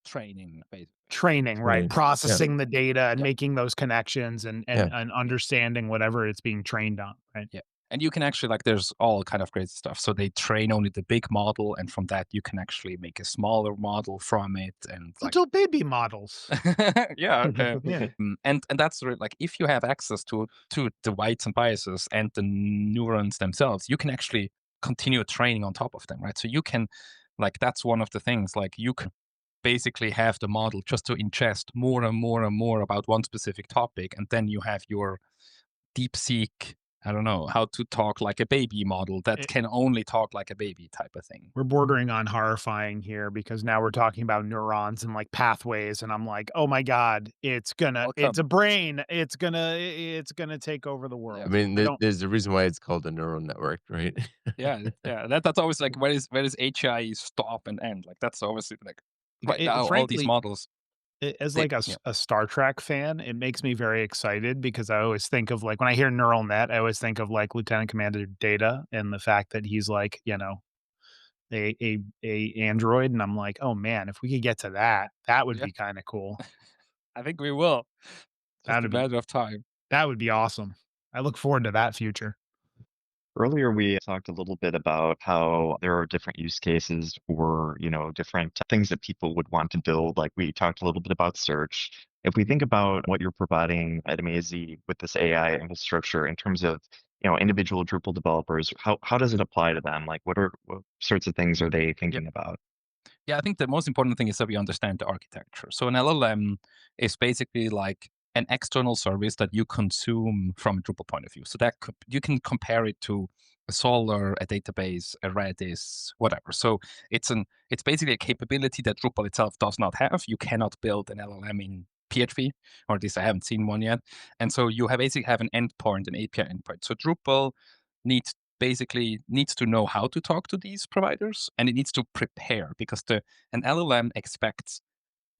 Training, basically. training, right? training. Yeah, Processing the data and Yeah. making those connections and yeah. understanding whatever it's being trained on, right? Yeah. And you can actually, like, there's all kind of great stuff. So they train only the big model, and from that you can actually make a smaller model from it, and like, Little baby models. yeah, Yeah. and that's like, if you have access to the weights and biases and the neurons themselves, you can actually continue training on top of them, right? So you can, like, that's one of the things, like, you can basically have the model just to ingest more and more and more about one specific topic, and then you have your deep seek, I don't know, how to talk like a baby model that can only talk like a baby type of thing. We're bordering on horrifying here because now we're talking about neurons and like pathways, and I'm like, oh my god, it's Welcome. a brain, it's gonna take over the I world. mean, I don't. there's a reason why it's called a neural network, right? Yeah, yeah. That's always like, where does HI stop and end? Like, that's obviously like, right now all these Frankly, models, as they, like yeah, a Star Trek fan, it makes me very excited because I always think of like when I hear neural net, I always think of like Lieutenant Commander Data and the fact that he's like, a android, and I'm like, oh man, if we could get to that, that would yeah. be kind of cool. I think we will. Just a That'd be matter of time. that would be awesome. I look forward to that future. Earlier, we talked a little bit about how there are different use cases for, different things that people would want to build. Like we talked a little bit about search. If we think about what you're providing at Amazee with this AI infrastructure in terms of, individual Drupal developers, how does it apply to them? Like what sorts of things are they Yep. thinking about? Yeah, I think the most important thing is that we understand the architecture. So an LLM is basically like an external service that you consume from a Drupal point of view. So that you can compare it to a Solr, a database, a Redis, whatever. So it's basically a capability that Drupal itself does not have. You cannot build an LLM in PHP, or at least I haven't seen one yet. And so you basically have an endpoint, an API endpoint. So Drupal needs to know how to talk to these providers, and it needs to prepare, because an LLM expects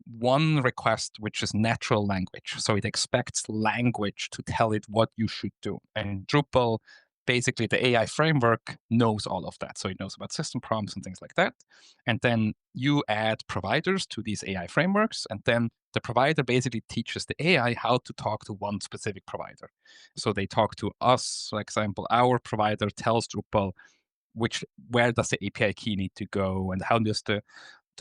one request, which is natural language. So it expects language to tell it what you should do. And Drupal, basically the AI framework, knows all of that. So it knows about system prompts and things like that. And then you add providers to these AI frameworks, and then the provider basically teaches the AI how to talk to one specific provider. So they talk to us, for example, our provider tells Drupal where does the API key need to go, and how does the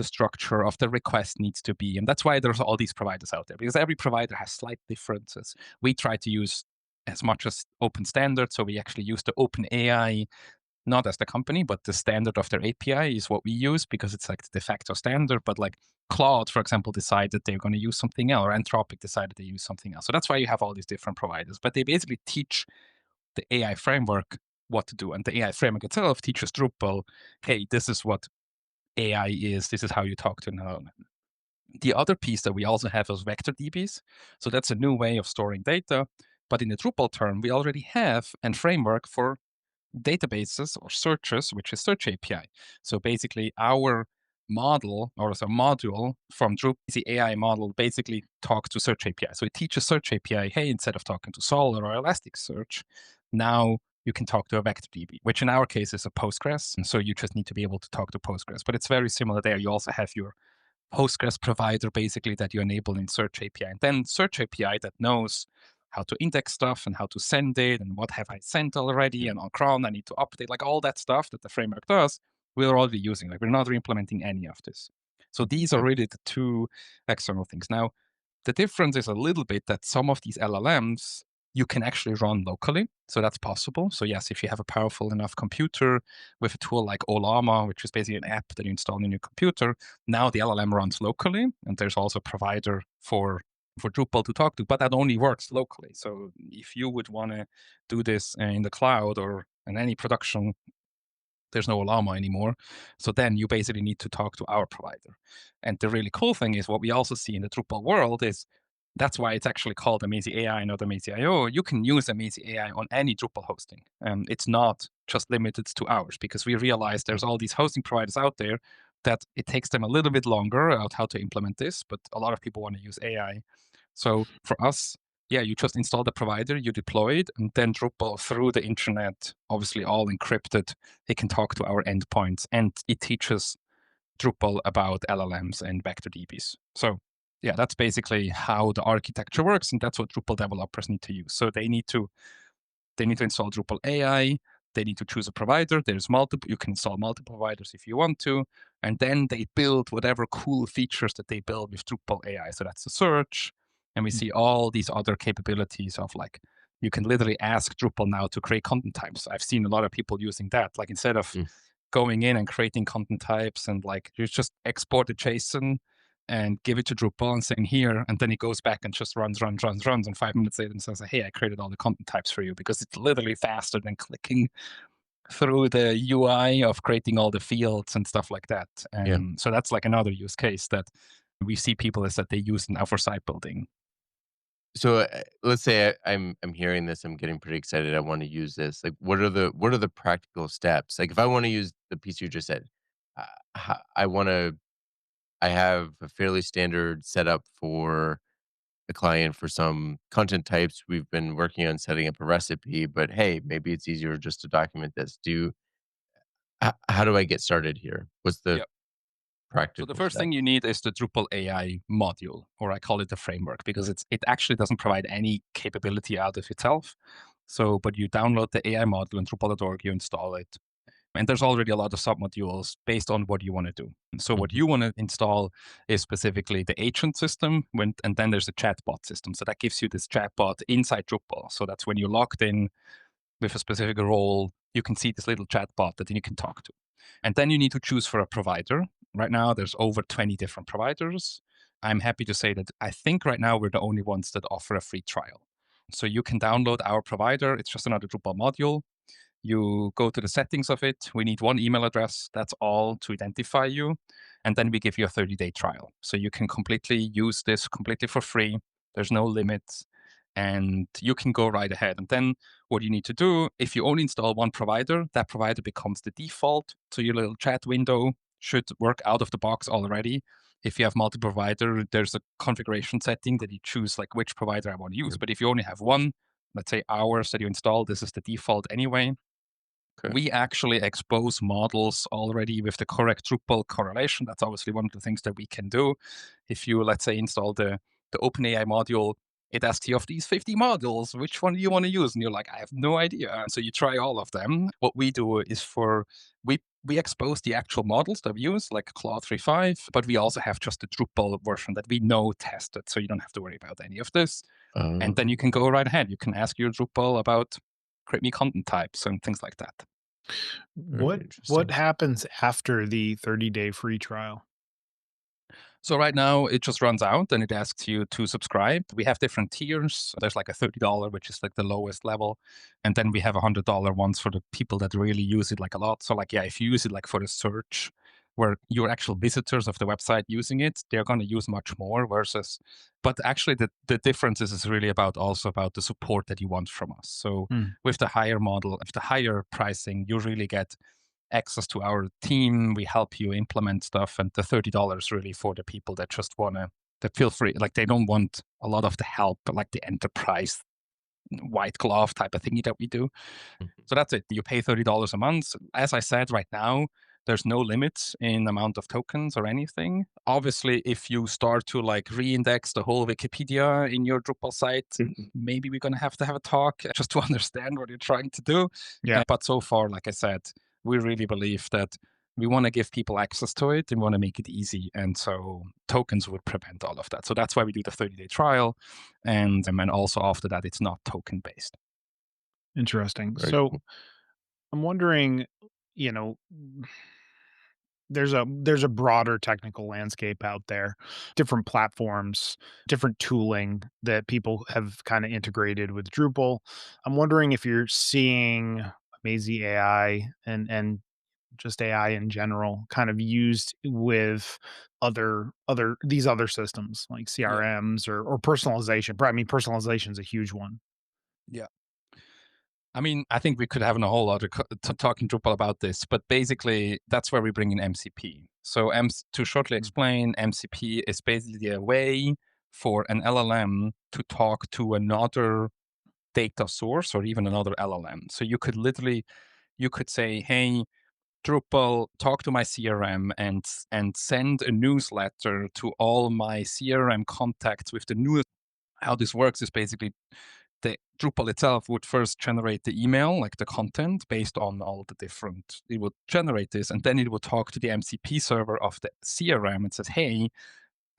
structure of the request needs to be. And that's why there's all these providers out there, because every provider has slight differences. We try to use as much as open standard. So we actually use the open AI, not as the company, but the standard of their API is what we use, because it's like the de facto standard. But like Claude, for example, decided they're going to use something else, or Anthropic decided they use something else. So that's why you have all these different providers. But they basically teach the AI framework what to do. And the AI framework itself teaches Drupal, hey, this is what AI is, this is how you talk to an LLM. The other piece that we also have is vector DBs. So that's a new way of storing data. But in the Drupal term, we already have a framework for databases or searches, which is Search API. So basically, our model, or as a module from Drupal, the AI model basically talks to Search API. So it teaches Search API, hey, instead of talking to Solr or Elasticsearch, now you can talk to a vector DB, which in our case is a Postgres. And so you just need to be able to talk to Postgres. But it's very similar there. You also have your Postgres provider, basically, that you enable in Search API. And then Search API that knows how to index stuff and how to send it and what have I sent already, and on cron I need to update, like all that stuff that the framework does, we're already using. Like we're not re-implementing any of this. So these are really the two external things. Now, the difference is a little bit that some of these LLMs you can actually run locally. So that's possible. So yes, if you have a powerful enough computer with a tool like Olama, which is basically an app that you install in your computer, now the LLM runs locally. And there's also a provider for Drupal to talk to, but that only works locally. So if you would want to do this in the cloud or in any production, there's no Olama anymore. So then you basically need to talk to our provider. And the really cool thing is what we also see in the Drupal world is that's why it's actually called amazee AI, not amazee.io. You can use amazee AI on any Drupal hosting. It's not just limited to ours, because we realize there's all these hosting providers out there that it takes them a little bit longer out how to implement this, but a lot of people want to use AI. So for us, yeah, you just install the provider, you deploy it, and then Drupal through the internet, obviously all encrypted, it can talk to our endpoints, and it teaches Drupal about LLMs and vector DBs. So yeah, that's basically how the architecture works, and that's what Drupal developers need to use. So they need to install Drupal AI. They need to choose a provider. There's multiple. You can install multiple providers if you want to, and then they build whatever cool features that they build with Drupal AI. So that's the search, and we see all these other capabilities of like you can literally ask Drupal now to create content types. I've seen a lot of people using that. Like instead of going in and creating content types and like you just export the JSON and give it to Drupal and saying here, and then it goes back and just runs, and 5 minutes later and says, hey, I created all the content types for you, because it's literally faster than clicking through the UI of creating all the fields and stuff like that. And so that's like another use case that we see people is that they use now for site building. So let's say I'm hearing this, I'm getting pretty excited. I want to use this. Like, what are the practical steps? Like, if I want to use the piece you just said, I have a fairly standard setup for a client for some content types. We've been working on setting up a recipe, but hey, maybe it's easier just to document this. How do I get started here? What's the So practical the first step? thing you need is the Drupal AI module, or I call it the framework, because it actually doesn't provide any capability out of itself. So, but you download the AI module in Drupal.org, you install it, and there's already a lot of submodules based on what you want to do. So what you want to install is specifically the agent system, and then there's a chatbot system. So that gives you this chatbot inside Drupal. So that's when you're logged in with a specific role, you can see this little chatbot that you can talk to. And then you need to choose for a provider. Right now, there's over 20 different providers. I'm happy to say that I think right now we're the only ones that offer a free trial. So you can download our provider. It's just another Drupal module. You go to the settings of it. We need one email address. That's all to identify you. And then we give you a 30-day trial. So you can completely use this completely for free. There's no limits. And you can go right ahead. And then what you need to do, if you only install one provider, that provider becomes the default. So your little chat window should work out of the box already. If you have multiple provider, there's a configuration setting that you choose like which provider I want to use. But if you only have one, let's say ours that you install, this is the default anyway. Okay. We actually expose models already with the correct Drupal correlation. That's obviously one of the things that we can do. If you, let's say, install the OpenAI module, it asks you of these 50 models, which one do you want to use? And you're like, I have no idea. And so you try all of them. What we do is we expose the actual models that we use, like Claude 3.5, but we also have just the Drupal version that we know tested. So you don't have to worry about any of this. And then you can go right ahead. You can ask your Drupal about create me content types and things like that. Very What interesting. happens after the 30-day free trial? So right now it just runs out and it asks you to subscribe. We have different tiers. There's like a $30, which is like the lowest level. And then we have $100 ones for the people that really use it like a lot. So like, yeah, if you use it like for the search where your actual visitors of the website using it, they're going to use much more versus, but actually the difference is really also about the support that you want from us. So with the higher model, with the higher pricing, you really get access to our team. We help you implement stuff, and the $30 really for the people that just that feel free, like they don't want a lot of the help, like the enterprise white glove type of thingy that we do. So that's it. You pay $30 a month. As I said, right now there's no limits in amount of tokens or anything. Obviously, if you start to like re-index the whole Wikipedia in your Drupal site, maybe we're going to have a talk just to understand what you're trying to do. Yeah. But so far, like I said, we really believe that We want to give people access to it and want to make it easy. And so tokens would prevent all of that. So that's why we do the 30-day trial. And also after that, it's not token based. Interesting. Very So cool. I'm wondering, you know, there's a broader technical landscape out there, different platforms, different tooling that people have kind of integrated with Drupal. I'm wondering if you're seeing amazee AI and just AI in general kind of used with other these other systems like Yeah. CRMs or personalization. I mean, personalization is a huge one. Yeah. I mean, I think we could have a whole other talk in Drupal about this, but basically that's where we bring in MCP. So to shortly explain, MCP is basically a way for an LLM to talk to another data source or even another LLM. So you could say, hey, Drupal, talk to my CRM and send a newsletter to all my CRM contacts with the news. How this works is basically the Drupal itself would first generate the email, like the content, based on all the different. It would generate this, and then it would talk to the MCP server of the CRM and says, "Hey,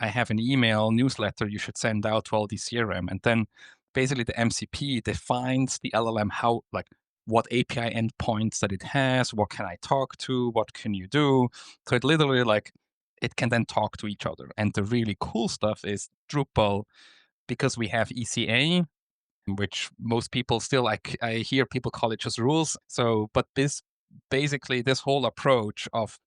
I have an email newsletter you should send out to all these CRM." And then basically the MCP defines the LLM how like what API endpoints that it has, what can I talk to, what can you do. So it literally like it can then talk to each other. And the really cool stuff is Drupal, because we have ECA, which most people still like. I hear people call it just rules. So, but this whole approach of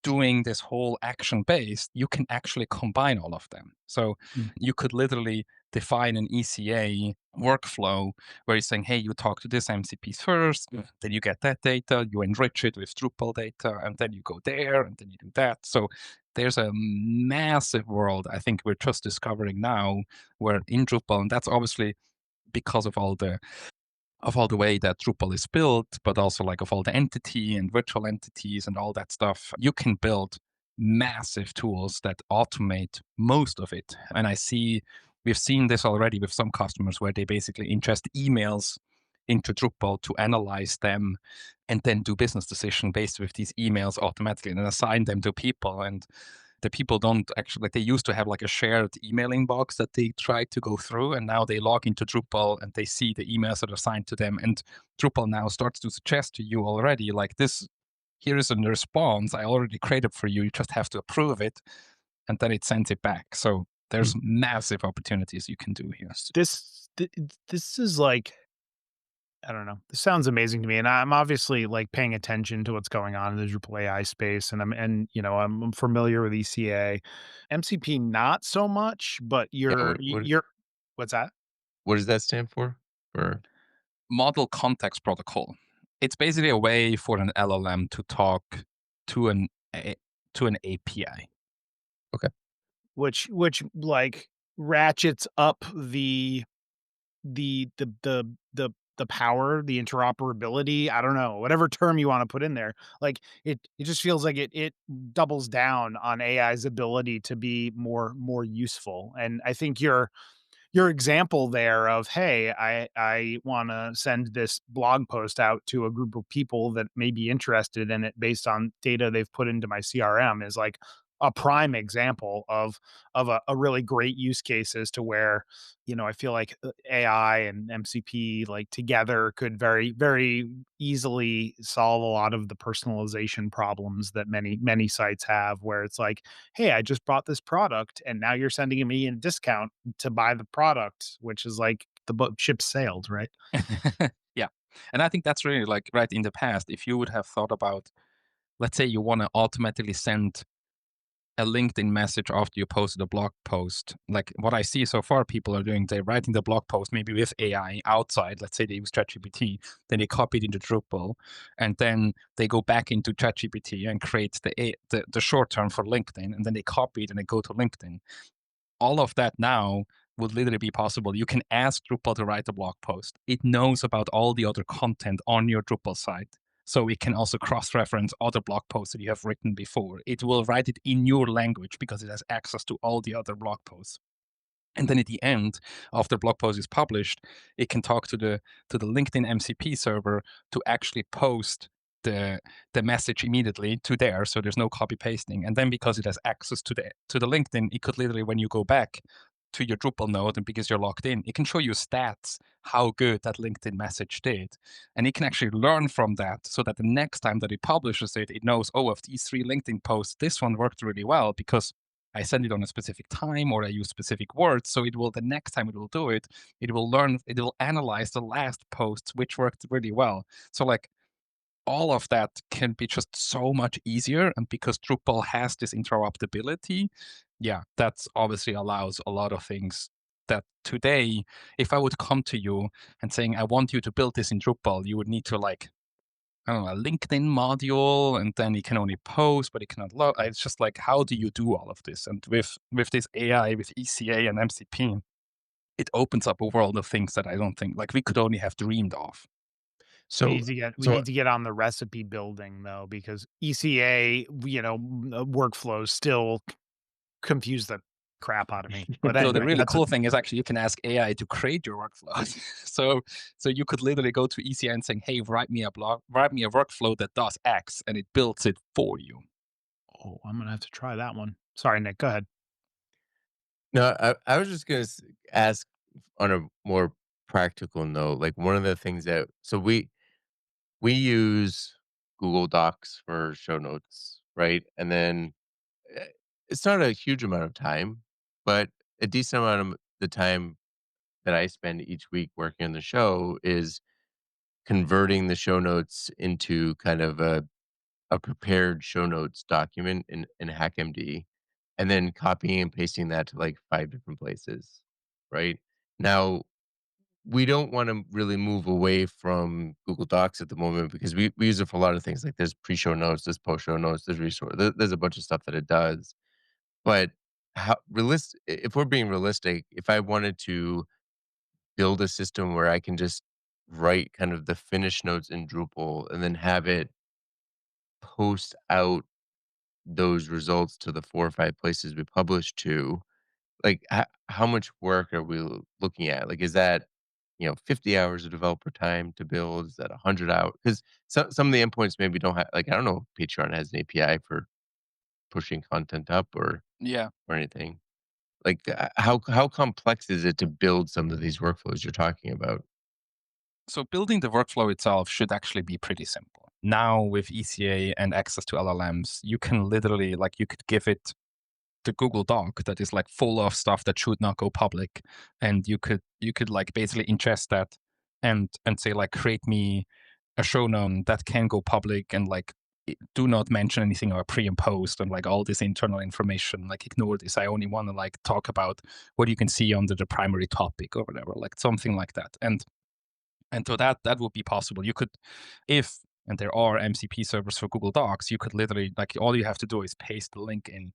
doing this whole action based, you can actually combine all of them. So you could literally define an ECA workflow where you're saying, hey, you talk to this MCP first, then you get that data, you enrich it with Drupal data, and then you go there, and then you do that. So there's a massive world I think we're just discovering now where in Drupal, and that's obviously because of all the way that Drupal is built, but also like of all the entity and virtual entities and all that stuff, you can build massive tools that automate most of it. And we've seen this already with some customers where they basically ingest emails into Drupal to analyze them and then do business decision based with these emails automatically and assign them to people. And the people don't actually, like, they used to have like a shared emailing box that they try to go through, and now they log into Drupal and they see the emails that are assigned to them, and Drupal now starts to suggest to you already like, this here is a response I already created for you, you just have to approve it, and then it sends it back. So there's massive opportunities you can do here. This is like, I don't know. This sounds amazing to me, and I'm obviously like paying attention to what's going on in the Drupal AI space, and I'm familiar with ECA, MCP not so much, but Yeah, you're what's that? what does that stand for? For Model context protocol. It's basically a way for an LLM to talk to an API. Which like ratchets up the power, the interoperability, I don't know, whatever term you want to put in there. Like it just feels like it doubles down on AI's ability to be more useful. And I think your example there of, hey, I want to send this blog post out to a group of people that may be interested in it based on data they've put into my CRM is like a prime example of a really great use case as to where, I feel like AI and MCP like together could very, very easily solve a lot of the personalization problems that many sites have, where it's like, hey, I just bought this product and now you're sending me a discount to buy the product, which is like the ship sailed, right? Yeah. And I think that's really like right in the past, if you would have thought about, let's say you want to automatically send a LinkedIn message after you posted a blog post. Like what I see so far, people are doing, they're writing the blog post maybe with AI outside. Let's say they use ChatGPT, then they copy it into Drupal, and then they go back into ChatGPT and create the short term for LinkedIn, and then they copy it and they go to LinkedIn. All of that now would literally be possible. You can ask Drupal to write a blog post. It knows about all the other content on your Drupal site. So it can also cross-reference other blog posts that you have written before. It will write it in your language because it has access to all the other blog posts. And then at the end, after blog post is published, it can talk to the LinkedIn MCP server to actually post the message immediately to there, so there's no copy pasting. And then because it has access to the LinkedIn, it could literally, when you go back to your Drupal node, and because you're logged in, it can show you stats how good that LinkedIn message did, and it can actually learn from that, so that the next time that it publishes it, it knows, oh, of these 3 LinkedIn posts, this one worked really well because I send it on a specific time or I use specific words. So it will, the next time it will do it, it will learn, it will analyze the last posts which worked really well. So like all of that can be just so much easier. And because Drupal has this interoperability, yeah, that obviously allows a lot of things that today, if I would come to you and saying, I want you to build this in Drupal, you would need to like, I don't know, a LinkedIn module, and then you can only post, but it cannot log. It's just like, how do you do all of this? And with this AI, with ECA and MCP, it opens up a world of things that I don't think, like, we could only have dreamed of. We So, need to get we so need to get on the recipe building though, because ECA, workflows still confuse the crap out of me. But So the anyway, really that's a cool thing is actually you can ask AI to create your workflows. So you could literally go to ECA and saying, hey, write me a workflow that does X, and it builds it for you. oh, I'm gonna have to try that one. Sorry, Nick, go ahead. no, I was just gonna ask on a more practical note. Like one of the things that we use Google Docs for show notes, right? And then eh, it's not a huge amount of time, but a decent amount of the time that I spend each week working on the show is converting the show notes into kind of a prepared show notes document in HackMD, and then copying and pasting that to like 5 different places, right? Now, we don't want to really move away from Google Docs at the moment because we use it for a lot of things. Like there's pre-show notes, there's post-show notes, there's resource, there's a bunch of stuff that it does. But how realistic? If we're being realistic, if I wanted to build a system where I can just write kind of the finished notes in Drupal and then have it post out those results to the 4 or 5 places we publish to, like how much work are we looking at? Like, is that 50 hours of developer time to build? Is that 100 hours? Because some of the endpoints maybe don't have. Like, I don't know if Patreon has an API for pushing content up Yeah. or anything. Like, how complex is it to build some of these workflows you're talking about? So building the workflow itself should actually be pretty simple. Now with ECA and access to LLMs, you can literally, like, you could give it the Google Doc that is like full of stuff that should not go public, and you could like basically ingest that and say like, create me a show note that can go public, and like, do not mention anything about pre and post and like all this internal information, like ignore this. I only want to like talk about what you can see under the primary topic or whatever, like something like that. And so that would be possible. You could, if and there are MCP servers for Google Docs, you could literally, like, all you have to do is paste the link in,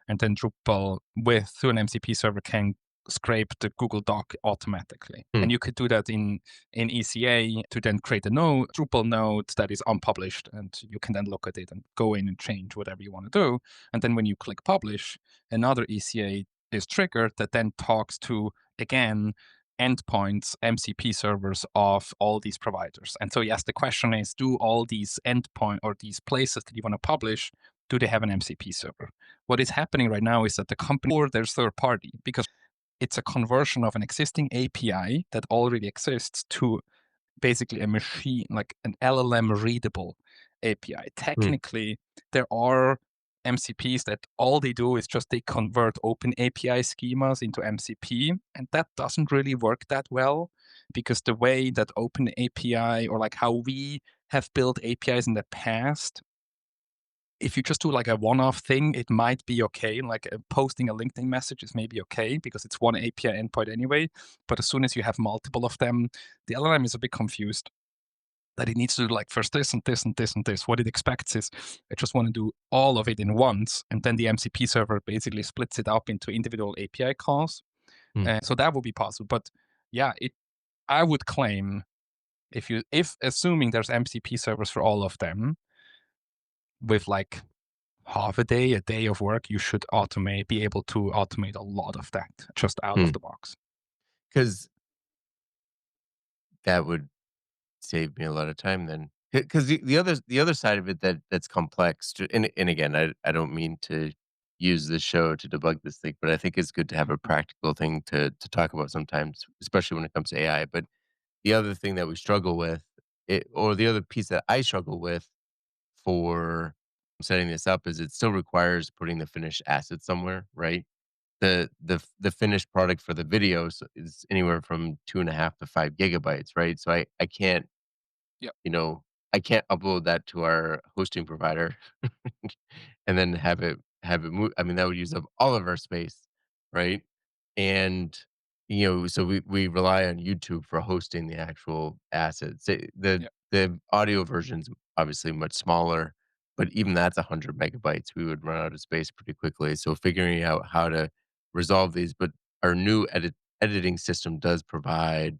and then Drupal through an MCP server can scrape the Google Doc automatically. Hmm. And you could do that in ECA to then create a node, Drupal node that is unpublished, and you can then look at it and go in and change whatever you want to do. And then when you click publish, another ECA is triggered that then talks to, again, endpoints, MCP servers of all these providers. And so, yes, the question is, do all these endpoint or these places that you want to publish, do they have an MCP server? What is happening right now is that the company or their third party, because it's a conversion of an existing API that already exists to basically a machine, like an LLM readable API. Hmm. Technically, there are MCPs that all they do is just they convert open API schemas into MCP, and that doesn't really work that well, because the way that open API, or like how we have built APIs in the past, if you just do like a one-off thing, it might be okay. Like posting a LinkedIn message is maybe okay because it's one API endpoint anyway. But as soon as you have multiple of them, the LLM is a bit confused that it needs to do like first this and this and this and this. What it expects is I just want to do all of it in once, and then the MCP server basically splits it up into individual API calls. Hmm. So that would be possible. But yeah, I would claim, if assuming there's MCP servers for all of them, with like half a day of work, you should be able to automate a lot of that just out of the box. Because that would save me a lot of time then. because the other side of it that's complex and again, I don't mean to use this show to debug this thing, but I think it's good to have a practical thing to talk about sometimes, especially when it comes to AI. But the other thing that we struggle with, or the other piece that I struggle with for setting this up is it still requires putting the finished asset somewhere, right? The finished product for the videos is anywhere from 2.5 to 5 GB, right? So I can't, Yep. you know, I can't upload that to our hosting provider and then have it move. I mean, that would use up all of our space, right? And so we rely on YouTube for hosting the actual assets. Yep. The audio version's obviously much smaller, but even that's 100 MB. We would run out of space pretty quickly. So figuring out how to resolve these, but our new editing system does provide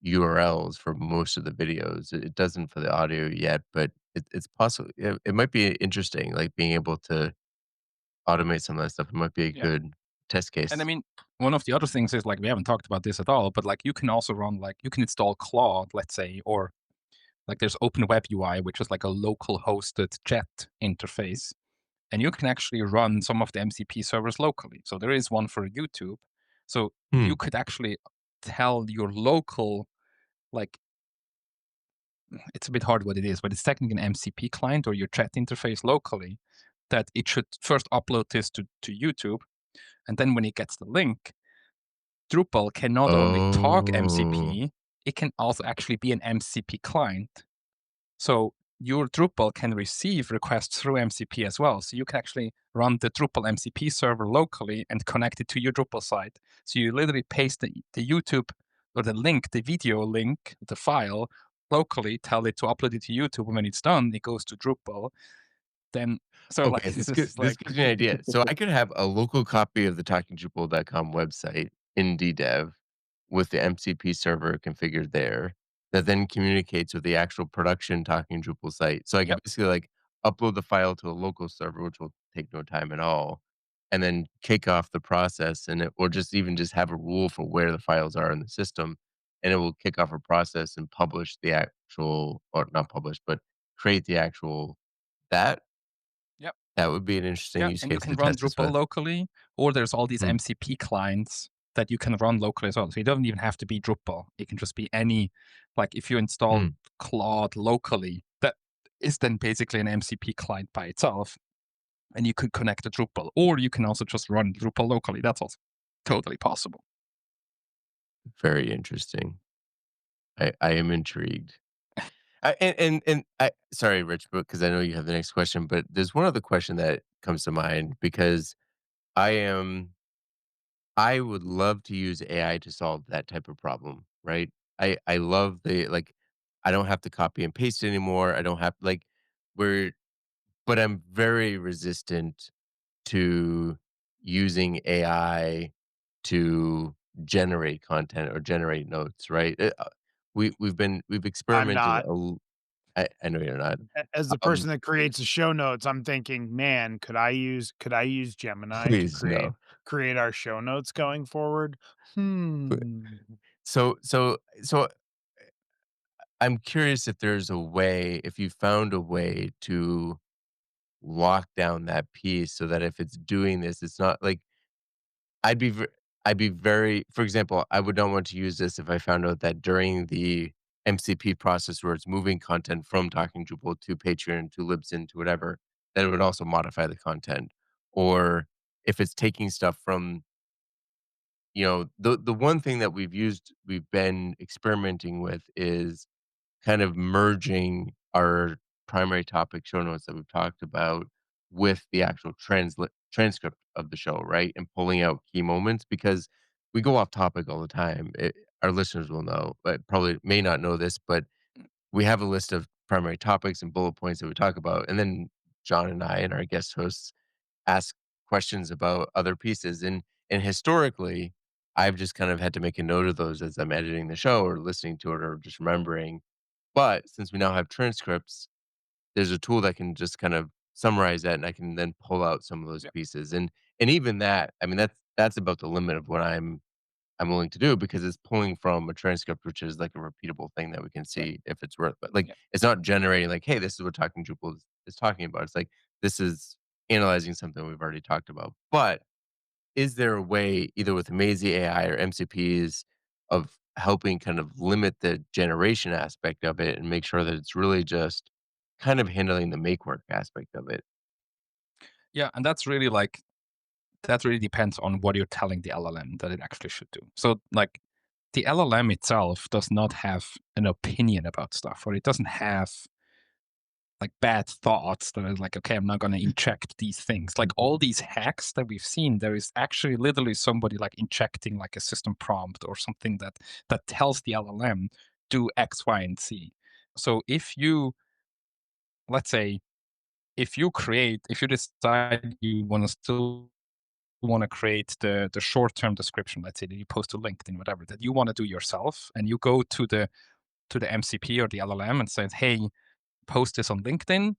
URLs for most of the videos. It doesn't for the audio yet, but it's possible. It might be interesting, like being able to automate some of that stuff. It might be a Yeah. good test And I case. mean, one of the other things is like we haven't talked about this at all, but like you can also run like you can install Claude, let's say, or like there's Open Web UI, which is like a local hosted chat interface. And you can actually run some of the MCP servers locally. So there is one for YouTube. So Hmm. you could actually tell your local, like, it's a bit hard what it is, but it's technically an MCP client or your chat interface locally that it should first upload this to YouTube. And then when it gets the link, Drupal can not only talk Oh, MCP, it can also actually be an MCP client. So your Drupal can receive requests through MCP as well. So you can actually run the Drupal MCP server locally and connect it to your Drupal site. So you literally paste the YouTube or the link, the video link, the file locally, tell it to upload it to YouTube. And when it's done, it goes to Drupal. Then, so like, okay. this This is this like, gives me an idea. So I could have a local copy of the talkingdrupal.com website in DDEV with the MCP server configured there that then communicates with the actual production Talking Drupal site. So I could yep, basically like upload the file to a local server, which will take no time at all, and then kick off the process or just even just have a rule for where the files are in the system. And it will kick off a process and publish the actual, or not publish, but create the actual that yep. that would be an interesting Yeah, use and you case can to run test this Drupal with. locally, or there's all these Hmm. MCP clients that you can run locally as well. So it doesn't even have to be Drupal. It can just be any, like if you install Hmm. Claude locally, that is then basically an MCP client by itself, and you could connect to Drupal, or you can also just run Drupal locally. That's also totally possible. Very interesting. I am intrigued. And I sorry, Rich, because I know you have the next question, but there's one other question that comes to mind because I am I would love to use AI to solve that type of problem, right? I love the like I don't have to copy and paste anymore. I don't have like we're but I'm very resistant to using AI to generate content or generate notes, right? We've I'm experimented not. a I know you're not. As the Um, person that creates the show notes, I'm thinking, "Man, could I use Gemini to please no. create our show notes going forward?" But Hmm. so I'm curious if there's a way, if you found a way to lock down that piece so that if it's doing this, it's not like I'd be ve I'd be very for example, I would not want to use this if I found out that during the MCP process where it's moving content from Talking Drupal to Patreon to Libsyn to whatever, that it would also modify the content. Or if it's taking stuff from the one thing that we've been experimenting with is kind of merging our primary topic show notes that we've talked about with the actual transcript of the show, right? And pulling out key moments because we go off topic all the time. Our listeners will know, but probably may not know this, but we have a list of primary topics and bullet points that we talk about. And then John and I and our guest hosts ask questions about other pieces. And historically, I've just kind of had to make a note of those as I'm editing the show or listening to it or just remembering. But since we now have transcripts, there's a tool that can just kind of summarize that and I can then pull out some of those Yep. pieces. And even that, I mean, that's about the limit of what I'm I'm willing to do because it's pulling from a transcript, which is like a repeatable thing that we can Yeah. see if it's worth it. Like Yeah. it's not generating like, hey, this is what talking Drupal is talking about. It's like this is analyzing something we've already talked about. But is there a way, either with amazee AI or MCPs, of helping kind of limit the generation aspect of it and make sure that it's really just kind of handling the make work aspect of it? Yeah, and that's really like that really depends on what you're telling the LLM that it actually should do. So like the LLM itself does not have an opinion about stuff, or it doesn't have like bad thoughts that are like, okay, I'm not going to inject these things. Like all these hacks that we've seen, there is actually literally somebody like injecting like a system prompt or something that tells the LLM do X, Y, and Z. So if you, let's say, if you decide you want to still want to create the short-term description, let's say that you post to LinkedIn, whatever, that you want to do yourself, and you go to the MCP or the LLM and says, hey, post this on LinkedIn,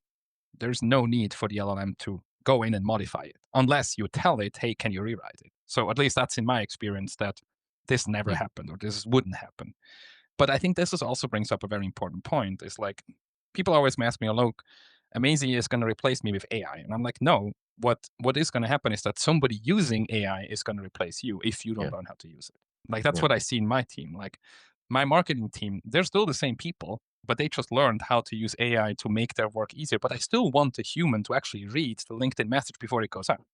there's no need for the LLM to go in and modify it unless you tell it, hey, can you rewrite it? So at least that's in my experience that this never Hmm. happened or this wouldn't happen. But I think also brings up a very important point. Is like people always ask me, oh, look, Amazee is going to replace me with AI. And I'm like, no, what is going to happen is that somebody using AI is going to replace you if you don't Yeah. learn how to use it. Like that's Yeah. what I see in my team. Like my marketing team, they're still the same people, but they just learned how to use AI to make their work easier. But I still want a human to actually read the LinkedIn message before it goes out,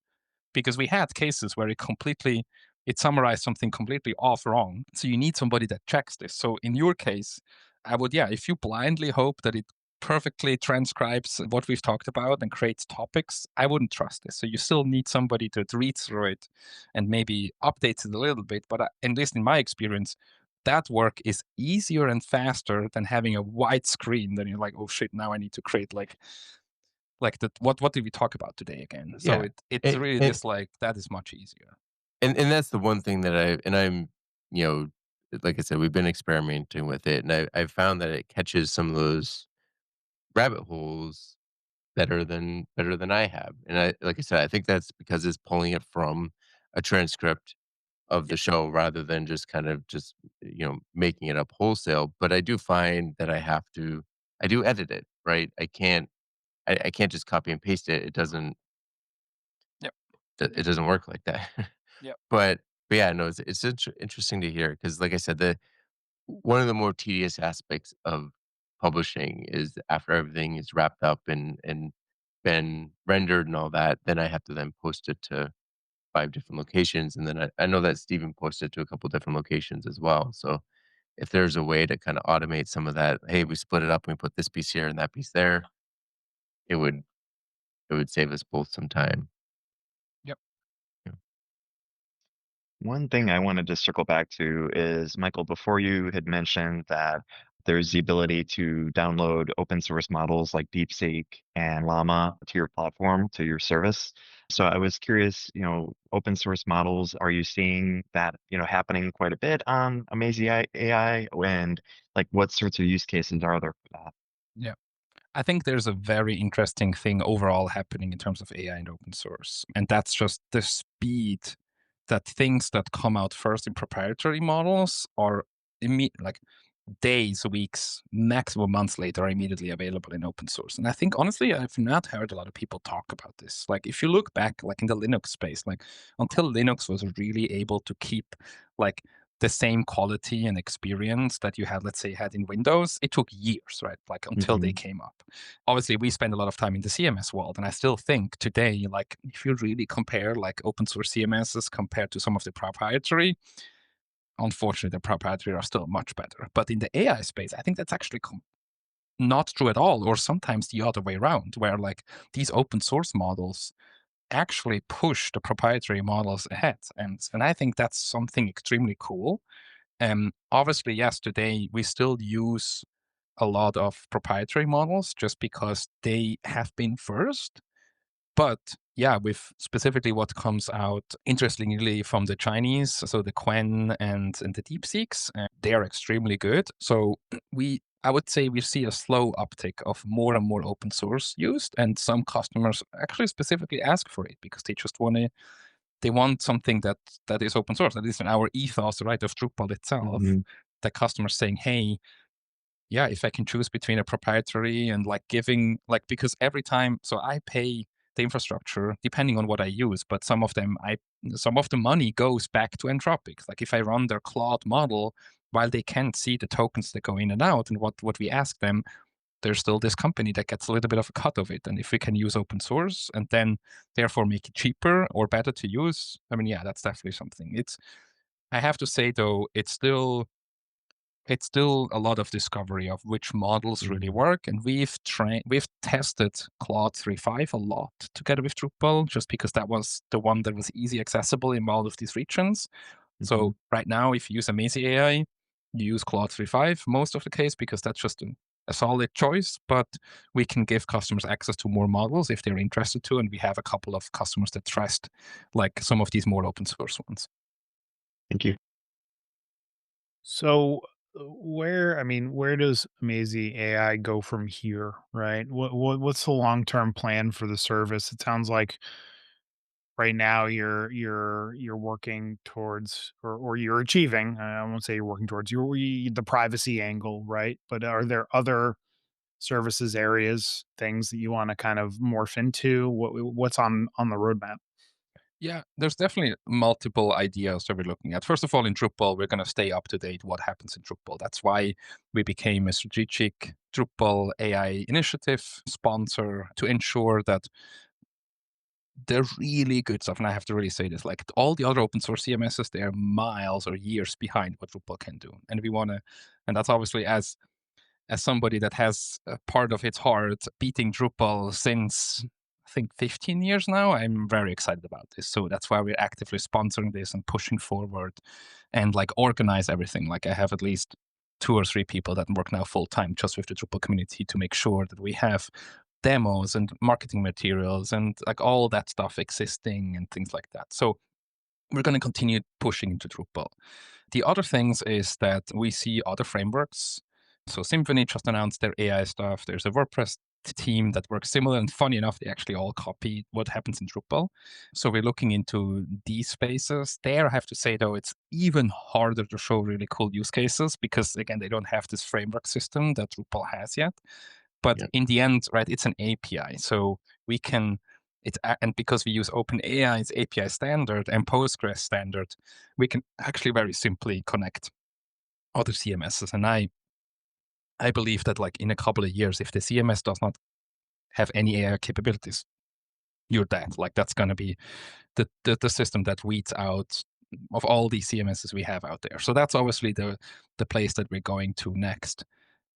because we had cases where it summarized something completely off wrong. So you need somebody that checks this. So in your case, I would, yeah, if you blindly hope that it perfectly transcribes what we've talked about and creates topics, I wouldn't trust this. So you still need somebody to read through it and maybe update it a little bit. But at least in my experience, that work is easier and faster than having a white screen. Then you're like, oh shit, now I need to create like the what did we talk about today again? So Yeah. it's And, really and, just like that is much easier. and that's the one thing that I'm, you know, like I said, we've been experimenting with it, and I've found that it catches some of those rabbit holes better than I have. And like I said, I think that's because it's pulling it from a transcript of Yeah, the show rather than just kind of just making it up wholesale. But I do find that I do edit it, right? I can't just copy and paste it. yeah, It doesn't work like that. yeah, but yeah, no, it's interesting to hear because, like I said, the one of the more tedious aspects of publishing is after everything is wrapped up and been rendered and all that, then I have to then post it to 5 different locations, and then I know that Steven posted to a couple different locations as well. So if there's a way to kind of automate some of that, hey, we split it up and we put this piece here and that piece there, it would it would save us both some time. yep, Yeah. One thing I wanted to circle back to is, Michael, before you had mentioned that there's the ability to download open source models like DeepSeek and Llama to your platform, to your service. So I was curious, open source models, are you seeing that, happening quite a bit on amazee AI? And like what sorts of use cases are there for that? yeah. I think there's a very interesting thing overall happening in terms of AI and open source, and that's just the speed that things that come out first in proprietary models are like days, weeks, maximum months later are immediately available in open source. And I think honestly, I've not heard a lot of people talk about this. Like if you look back, like in the Linux space, like until Linux was really able to keep like the same quality and experience that you had, let's say, had in Windows, it took years, right? Like until they Hmm. came up. Obviously, we spend a lot of time in the CMS world, and I still think today, like if you really compare like open source CMSs compared to some of the proprietary, unfortunately, the proprietary are still much better. But in the AI space, I think that's actually not true at all, or sometimes the other way around, where like these open source models actually push the proprietary models ahead. And I think that's something extremely cool. Obviously, yes, today we still use a lot of proprietary models just because they have been first. But yeah, with specifically what comes out interestingly from the Chinese, so the Quen and the DeepSeeks, they are extremely good. So I would say we see a slow uptick of more and more open source used, and some customers actually specifically ask for it because they just want to they want something that is open source. That is in our ethos, right, of Drupal itself. The customers saying, hey, yeah, if I can choose between a proprietary and like giving, like, because every time, so I pay the infrastructure depending on what I use, but some of the money goes back to Anthropic. Like if I run their Claude model, while they can't see the tokens that go in and out and what we ask them, there's still this company that gets a little bit of a cut of it. And if we can use open source and then therefore make it cheaper or better to use, I mean, yeah, that's definitely something. I have to say though, it's still a lot of discovery of which models really work. And we've tested Claude 3.5 a lot together with Drupal, just because that was the one that was easy accessible in all of these regions. So right now, if you use amazee AI, you use Claude 3.5 most of the case, because that's just a solid choice. But we can give customers access to more models if they're interested to. And we have a couple of customers that trust like some of these more open source ones. Thank you. So where does amazee AI go from here, right? What's the long-term plan for the service? It sounds like right now you're working towards, or you're achieving, I won't say you're working towards, the privacy angle, right? But are there other services areas, things that you want to kind of morph into? What's on the roadmap? Yeah, there's definitely multiple ideas that we're looking at. First of all, in Drupal, we're going to stay up to date what happens in Drupal. That's why we became a strategic Drupal AI initiative sponsor, to ensure that they're really good stuff. And I have to really say this, like all the other open source CMSs, they're miles or years behind what Drupal can do. And we want to, and that's obviously as somebody that has a part of its heart beating Drupal since I think 15 years now, I'm very excited about this. So that's why we're actively sponsoring this and pushing forward and like organize everything. Like I have at least 2 or 3 people that work now full time just with the Drupal community to make sure that we have demos and marketing materials and like all that stuff existing and things like that. So we're going to continue pushing into Drupal. The other things is that we see other frameworks. So Symfony just announced their AI stuff. There's a WordPress team that works similar, and funny enough, they actually all copy what happens in Drupal. So we're looking into these spaces. There, I have to say though, it's even harder to show really cool use cases because again, they don't have this framework system that Drupal has yet. But in the end, right, it's an API. So we can, and because we use OpenAI's API standard and Postgres standard, we can actually very simply connect other CMSs. And I believe that like in a couple of years, if the CMS does not have any AI capabilities, you're dead. Like that's going to be the system that weeds out of all these CMSs we have out there. So that's obviously the place that we're going to next.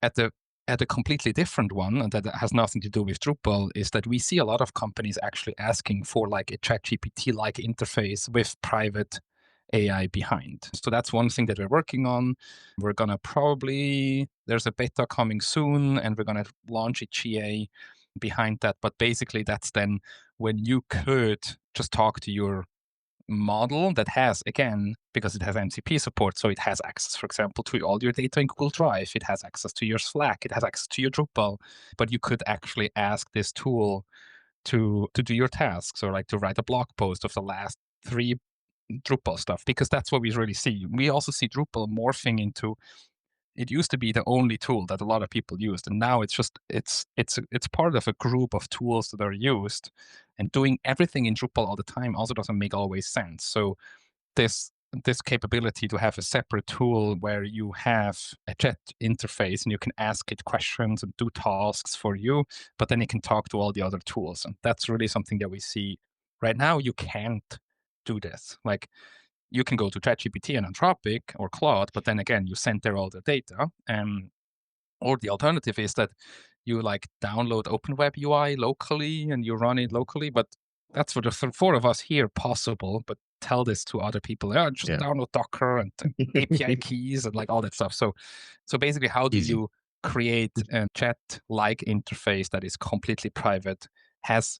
At a completely different one, and that has nothing to do with Drupal, is that we see a lot of companies actually asking for like a ChatGPT-like interface with private AI behind. So that's one thing that we're working on. We're going to there's a beta coming soon, and we're going to launch a GA behind that. But basically, that's then when you could just talk to your model that has, again, because it has MCP support, so it has access, for example, to all your data in Google Drive. It has access to your Slack. It has access to your Drupal. But you could actually ask this tool to do your tasks, or like to write a blog post of the last 3 Drupal stuff, because that's what we really see. We also see Drupal morphing into, it used to be the only tool that a lot of people used, and now it's just it's part of a group of tools that are used, and doing everything in Drupal all the time also doesn't make always sense. So this capability to have a separate tool where you have a chat interface and you can ask it questions and do tasks for you, but then it can talk to all the other tools, and that's really something that we see right now. You can't do this. Like you can go to ChatGPT and Anthropic or Claude, but then again, you send there all the data. Or the alternative is that you like download OpenWeb UI locally and you run it locally. But that's for the 4 of us here possible. But tell this to other people. Yeah, just download Docker and API keys and like all that stuff. So basically, how do you create a chat-like interface that is completely private, has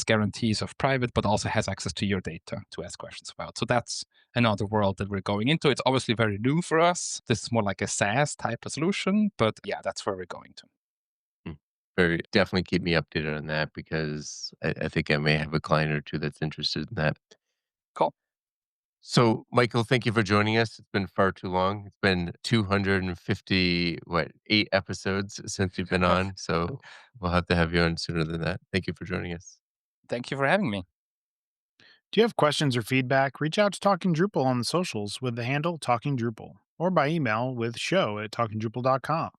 guarantees of private, but also has access to your data to ask questions about. So that's another world that we're going into. It's obviously very new for us. This is more like a SaaS type of solution, but yeah, that's where we're going to. Very definitely keep me updated on that, because I think I may have a client or two that's interested in that. Cool. So, Michael, thank you for joining us. It's been far too long. It's been 250, 8 episodes since you've been on. So we'll have to have you on sooner than that. Thank you for joining us. Thank you for having me. Do you have questions or feedback? Reach out to Talking Drupal on the socials with the handle Talking Drupal or by email with show@talkingdrupal.com.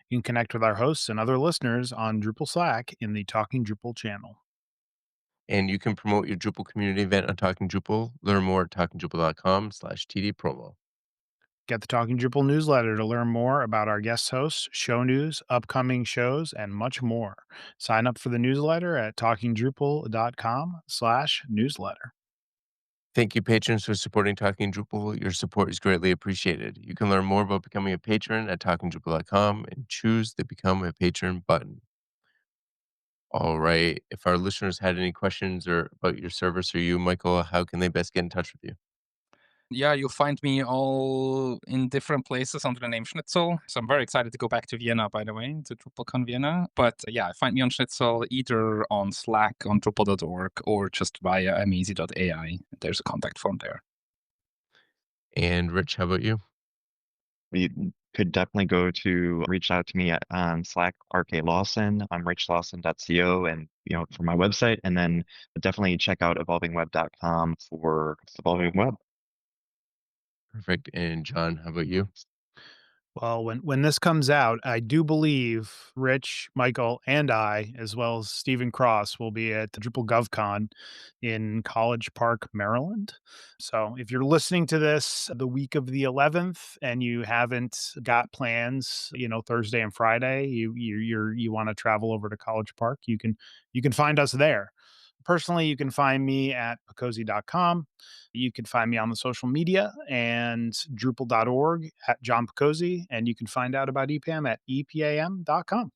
You can connect with our hosts and other listeners on Drupal Slack in the Talking Drupal channel. And you can promote your Drupal community event on Talking Drupal. Learn more at talkingdrupal.com/TD promo. Get the Talking Drupal newsletter to learn more about our guest hosts, show news, upcoming shows, and much more. Sign up for the newsletter at talkingdrupal.com/newsletter. Thank you, patrons, for supporting Talking Drupal. Your support is greatly appreciated. You can learn more about becoming a patron at talkingdrupal.com and choose the Become a Patron button. All right. If our listeners had any questions or about your service or you, Michael, how can they best get in touch with you? Yeah, you'll find me all in different places under the name Schnitzel. So I'm very excited to go back to Vienna, by the way, to DrupalCon Vienna. But yeah, find me on Schnitzel either on Slack, on Drupal.org, or just via amazee.ai. There's a contact form there. And Rich, how about you? You could definitely go to reach out to me on Slack, RK Lawson. I'm richlawson.co and for my website, and then definitely check out evolvingweb.com for Evolving Web. Perfect. And John, how about you? Well, when this comes out, I do believe Rich, Michael, and I, as well as Stephen Cross, will be at the Drupal GovCon in College Park, Maryland. So if you're listening to this the week of the 11th and you haven't got plans, Thursday and Friday, you want to travel over to College Park, you can find us there. Personally, you can find me at Picozzi.com. You can find me on the social media and Drupal.org at John Picozzi, and you can find out about EPAM at EPAM.com.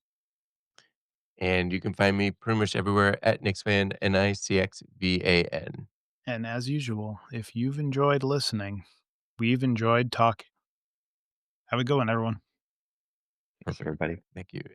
And you can find me pretty much everywhere at Nixvan, NICXVAN. And as usual, if you've enjoyed listening, we've enjoyed talking. Have a good one, everyone. Thanks, everybody. Thank you.